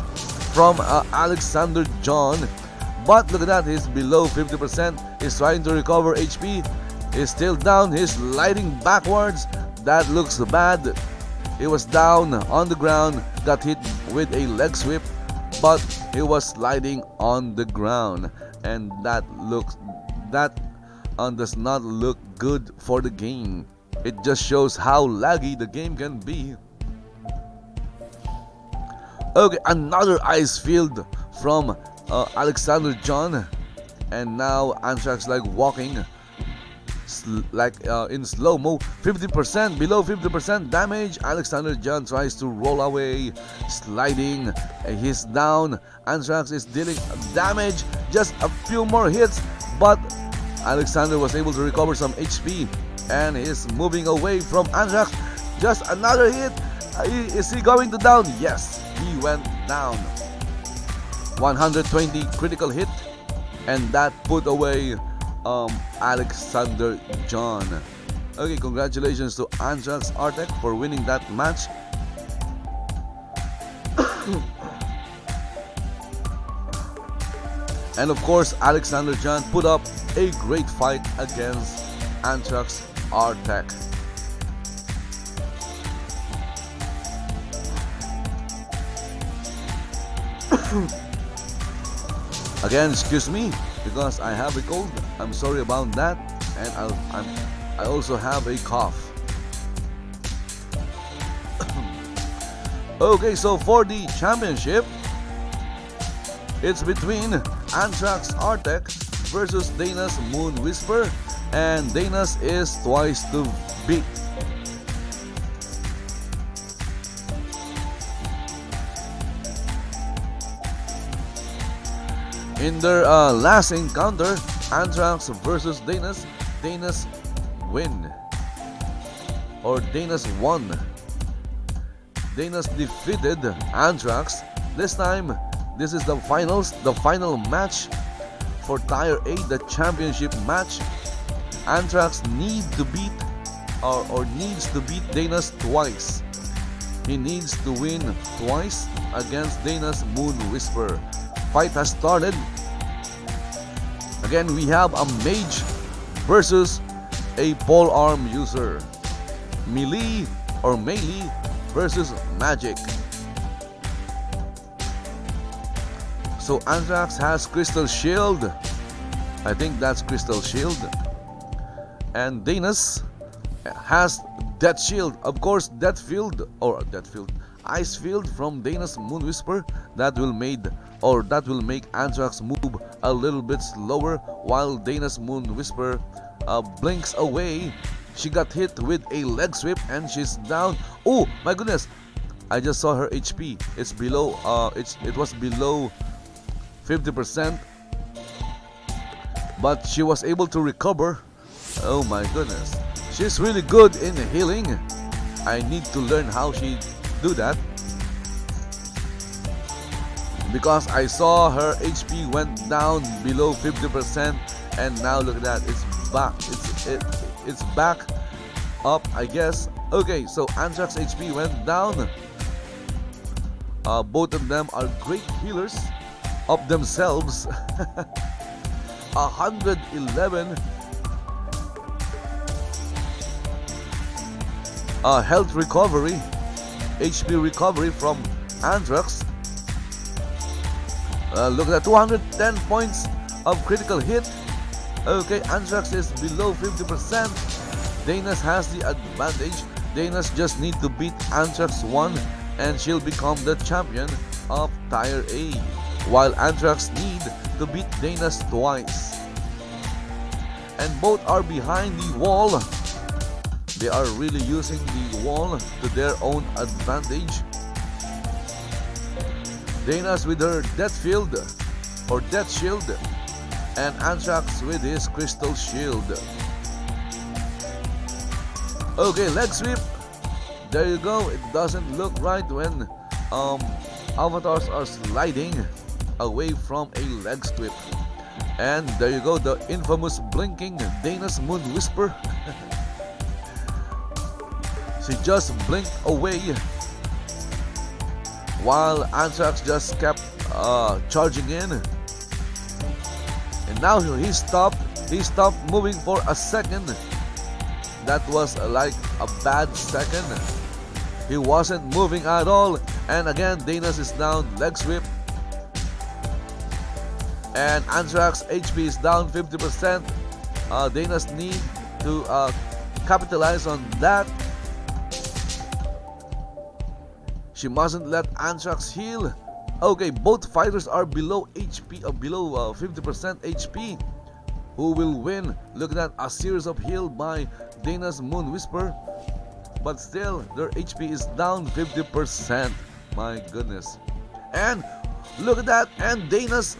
A: from Alexander John. But look at that, he's below 50%. He's trying to recover HP. He's still down. He's sliding backwards. That looks bad. He was down on the ground, got hit with a leg sweep, but he was sliding on the ground, and that does not look good for the game. It just shows how laggy the game can be. Okay, another ice field from Alexander John, and now Anthrax like walking in slow-mo. 50%, below 50% damage. Alexander John tries to roll away, sliding. He's down. Anthrax is dealing damage. Just a few more hits, but Alexander was able to recover some HP, and he's moving away from Anthrax. Just another hit. Is he going to down? Yes, he went down. 120 critical hit, and that put away Alexander John. Okay, congratulations to Anthrax Arctic for winning that match. And of course, Alexander John put up a great fight against Anthrax Arctic. Again, excuse me because I have a cold. I'm sorry about that, and I also have a cough. Okay, so for the championship, it's between Anthrax Arctic versus Dana's Moon Whisper, and Dana's is twice to beat. In their last encounter, Anthrax versus Dana's win, or Dana's won. Dana's defeated Anthrax. This time, this is the finals, the final match. for Tier A, the championship match. Anthrax needs to beat Dana's twice. He needs to win twice against Dana's Moon Whisperer. Fight has started. Again, we have a mage versus a polearm user. Melee versus magic. So Anthrax has Crystal Shield. I think that's Crystal Shield. And Dana's has Death Shield. Of course, Ice Field from Dana's Moon Whisper that will make Anthrax move a little bit slower while Dana's Moon Whisper blinks away. She got hit with a leg sweep and she's down. Oh my goodness! I just saw her HP. It's below. It was below 50%, but she was able to recover. Oh my goodness! She's really good in healing. I need to learn how she do that, because I saw her HP went down below 50%, and now look at that, it's back. It's back up, I guess. Okay, so Anthrax HP went down. Both of them are great healers of themselves. 111 health recovery, HP recovery from Anthrax. Look at that, 210 points of critical hit. Okay, Anthrax is below 50%. Dana's has the advantage. Dana's just need to beat Anthrax 1 and she'll become the champion of Tier A, while Anthrax need to beat Dana's twice. And both are behind the wall. They are really using the wall to their own advantage. Dana's with her Death Shield, and Anthrax with his Crystal Shield. Okay, leg sweep. There you go. It doesn't look right when avatars are sliding away from a leg sweep. And there you go, the infamous blinking Dana's Moon Whisper. She just blinked away while Anthrax just kept charging in. And now he stopped moving for a second. That was like a bad second. He wasn't moving at all. And again, Dana's is down, leg sweep. And Anthrax HP is down 50%. Dana's need to capitalize on that. She mustn't let Anthrax heal. Okay, both fighters are below HP, below 50% HP. Who will win? Look at that, a series of heal by Dana's Moon Whisper. But still, their HP is down 50%. My goodness. And look at that, and Dana's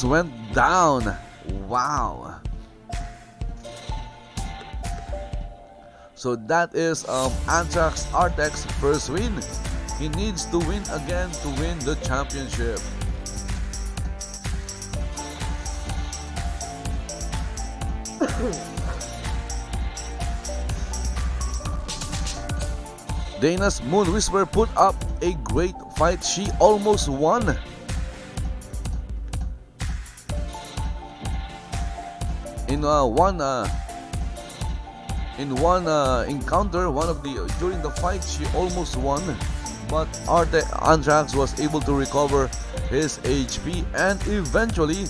A: went down. Wow. So that is Anthrax Artex first win. He needs to win again to win the championship. Dana's Moon Whisper put up a great fight. She almost won. In one encounter, during the fight, she almost won, but Anthrax was able to recover his HP and eventually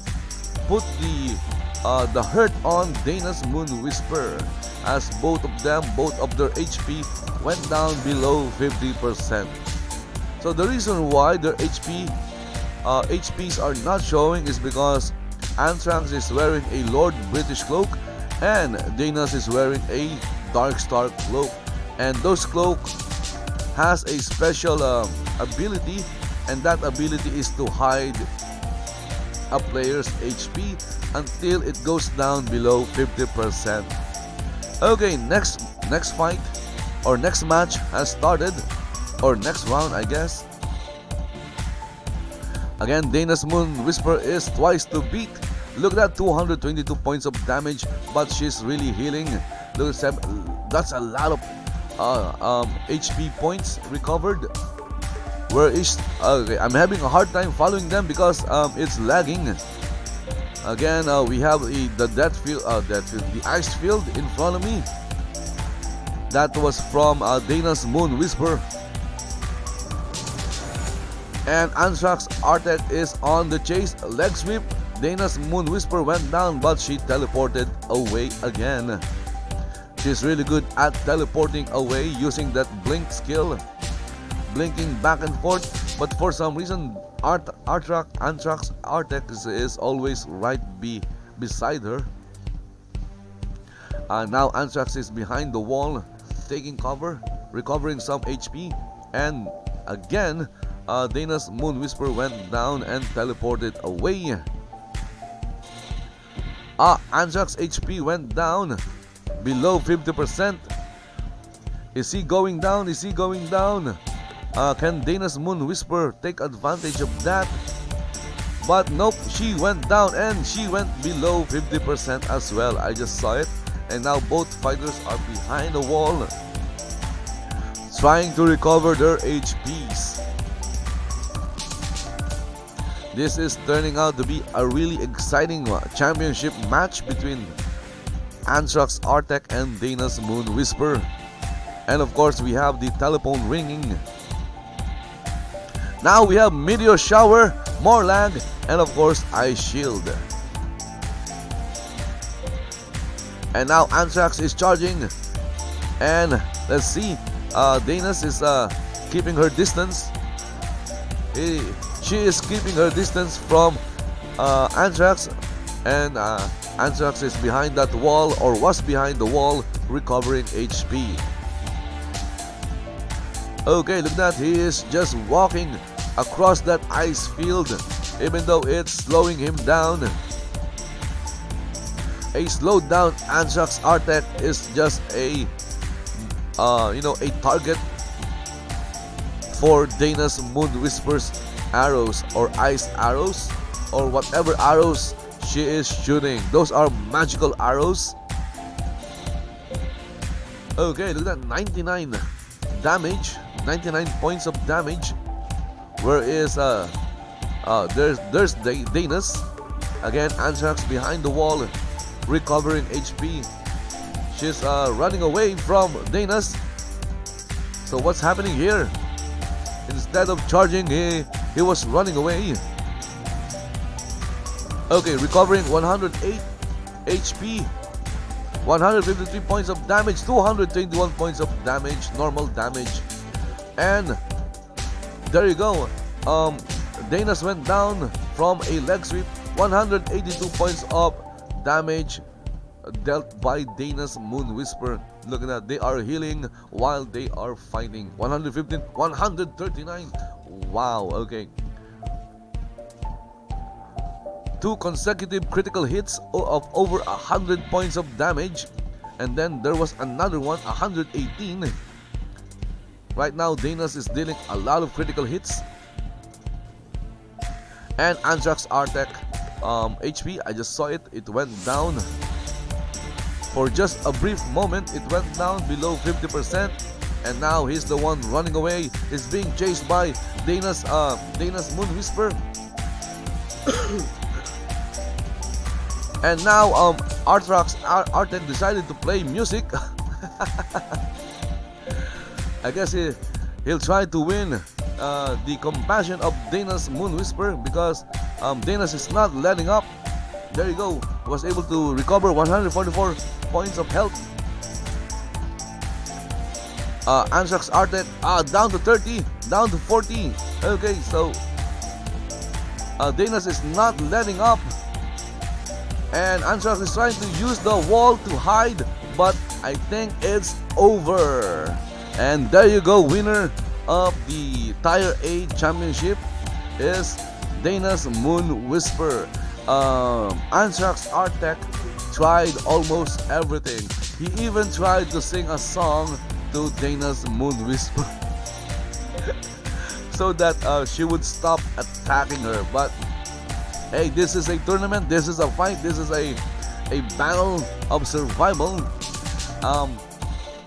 A: put the hurt on Dana's Moon Whisper, as both of their HP went down below 50%. So the reason why their HPs are not showing is because Anthrax is wearing a Lord British cloak and Dana's is wearing a Dark Star cloak, and those cloak has a special ability, and that ability is to hide a player's HP until it goes down below 50%. Okay, next fight or next match has started, or next round, I guess. Again, Dana's Moon Whisper is twice to beat. Look at that, 222 points of damage, but she's really healing. Look at that's a lot of HP points recovered. Where is okay, I'm having a hard time following them because it's lagging. Again, we have the the ice field in front of me. That was from Dana's Moon Whisper. And Anthrax Artec is on the chase. Leg sweep. Dana's Moon Whisper went down, but she teleported away again. She's really good at teleporting away using that blink skill, blinking back and forth. But for some reason, Anthrax Artec is always right beside her. Now Anthrax is behind the wall, taking cover, recovering some HP, and again, Dana's Moon Whisper went down and teleported away. Anthrax HP went down below 50%. Is he going down? Is he going down? Can Dana's Moon Whisper take advantage of that? But nope, she went down and she went below 50% as well. I just saw it. And now both fighters are behind the wall, trying to recover their HPs. This is turning out to be a really exciting championship match between Anthrax Artec and Dana's Moon Whisper. And of course, we have the telephone ringing. Now we have Meteor Shower, more lag, and of course, Ice Shield. And now Anthrax is charging. And let's see, Dana's is keeping her distance. She is keeping her distance from Anthrax, and Anthrax is behind that wall, or was behind the wall, recovering HP. Okay, look at that, he is just walking across that ice field, even though it's slowing him down. A slowed down Anthrax Artec is just a a target for Dana's Moon Whisper's arrows, or ice arrows, or whatever arrows she is shooting. Those are magical arrows. Okay, look at that, 99 damage, 99 points of damage. Where is there's Dana's. Again, Anthrax behind the wall, recovering HP. She's running away from Dana's. So what's happening here? Instead of charging, he was running away. Okay, recovering 108 HP, 153 points of damage, 221 points of damage, normal damage. And there you go. Dana's went down from a leg sweep. 182 points of damage dealt by Dana's Moon Whisper. Look at that, they are healing while they are fighting. 115, 139. Wow, okay. 2 consecutive critical hits of over 100 points of damage. And then there was another one, 118. Right now, Dana's is dealing a lot of critical hits. And Anthrax Artec HP, I just saw it, it went down. For just a brief moment, it went down below 50%. And now he's the one running away. He's being chased by Dana's Moon Whisper. And now Anthrax Artec decided to play music. I guess he'll try to win the compassion of Dana's Moon Whisper, because Dana's is not letting up. There you go, was able to recover 144 points of health. Anthrax Artec down to 30, down to 40. Okay, so Dana's is not letting up, and Anthrax is trying to use the wall to hide, but I think it's over. And there you go, winner of the Tier A Championship is Dana's Moon Whisper. Anthrax Artec tried almost everything. He even tried to sing a song to Dana's Moon Whisper. so that she would stop attacking her. But hey, this is a tournament, this is a fight, this is a battle of survival.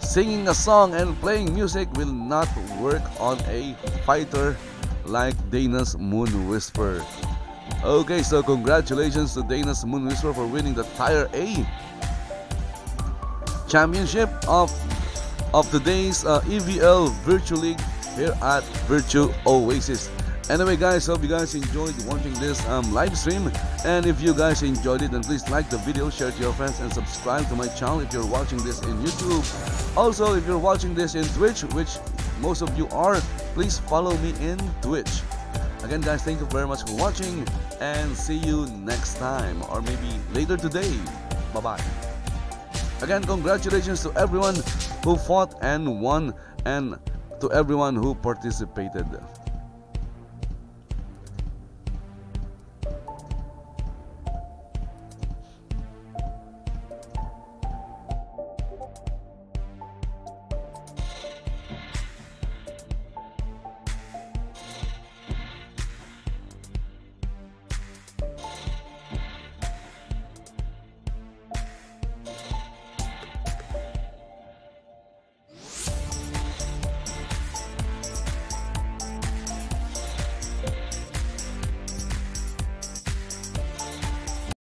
A: Singing a song and playing music will not work on a fighter like Dana's Moon Whisper. Okay, so congratulations to Dana's Moon Whisper for winning the Tier A championship of today's EVL Virtue League here at Virtue Oasis. Anyway guys, hope you guys enjoyed watching this live stream, and if you guys enjoyed it, then please like the video, share it to your friends, and subscribe to my channel if you're watching this in YouTube. Also, if you're watching this in Twitch, which most of you are, please follow me in Twitch. Again guys, thank you very much for watching, and see you next time, or maybe later today. Bye bye. Again, congratulations to everyone who fought and won, and to everyone who participated.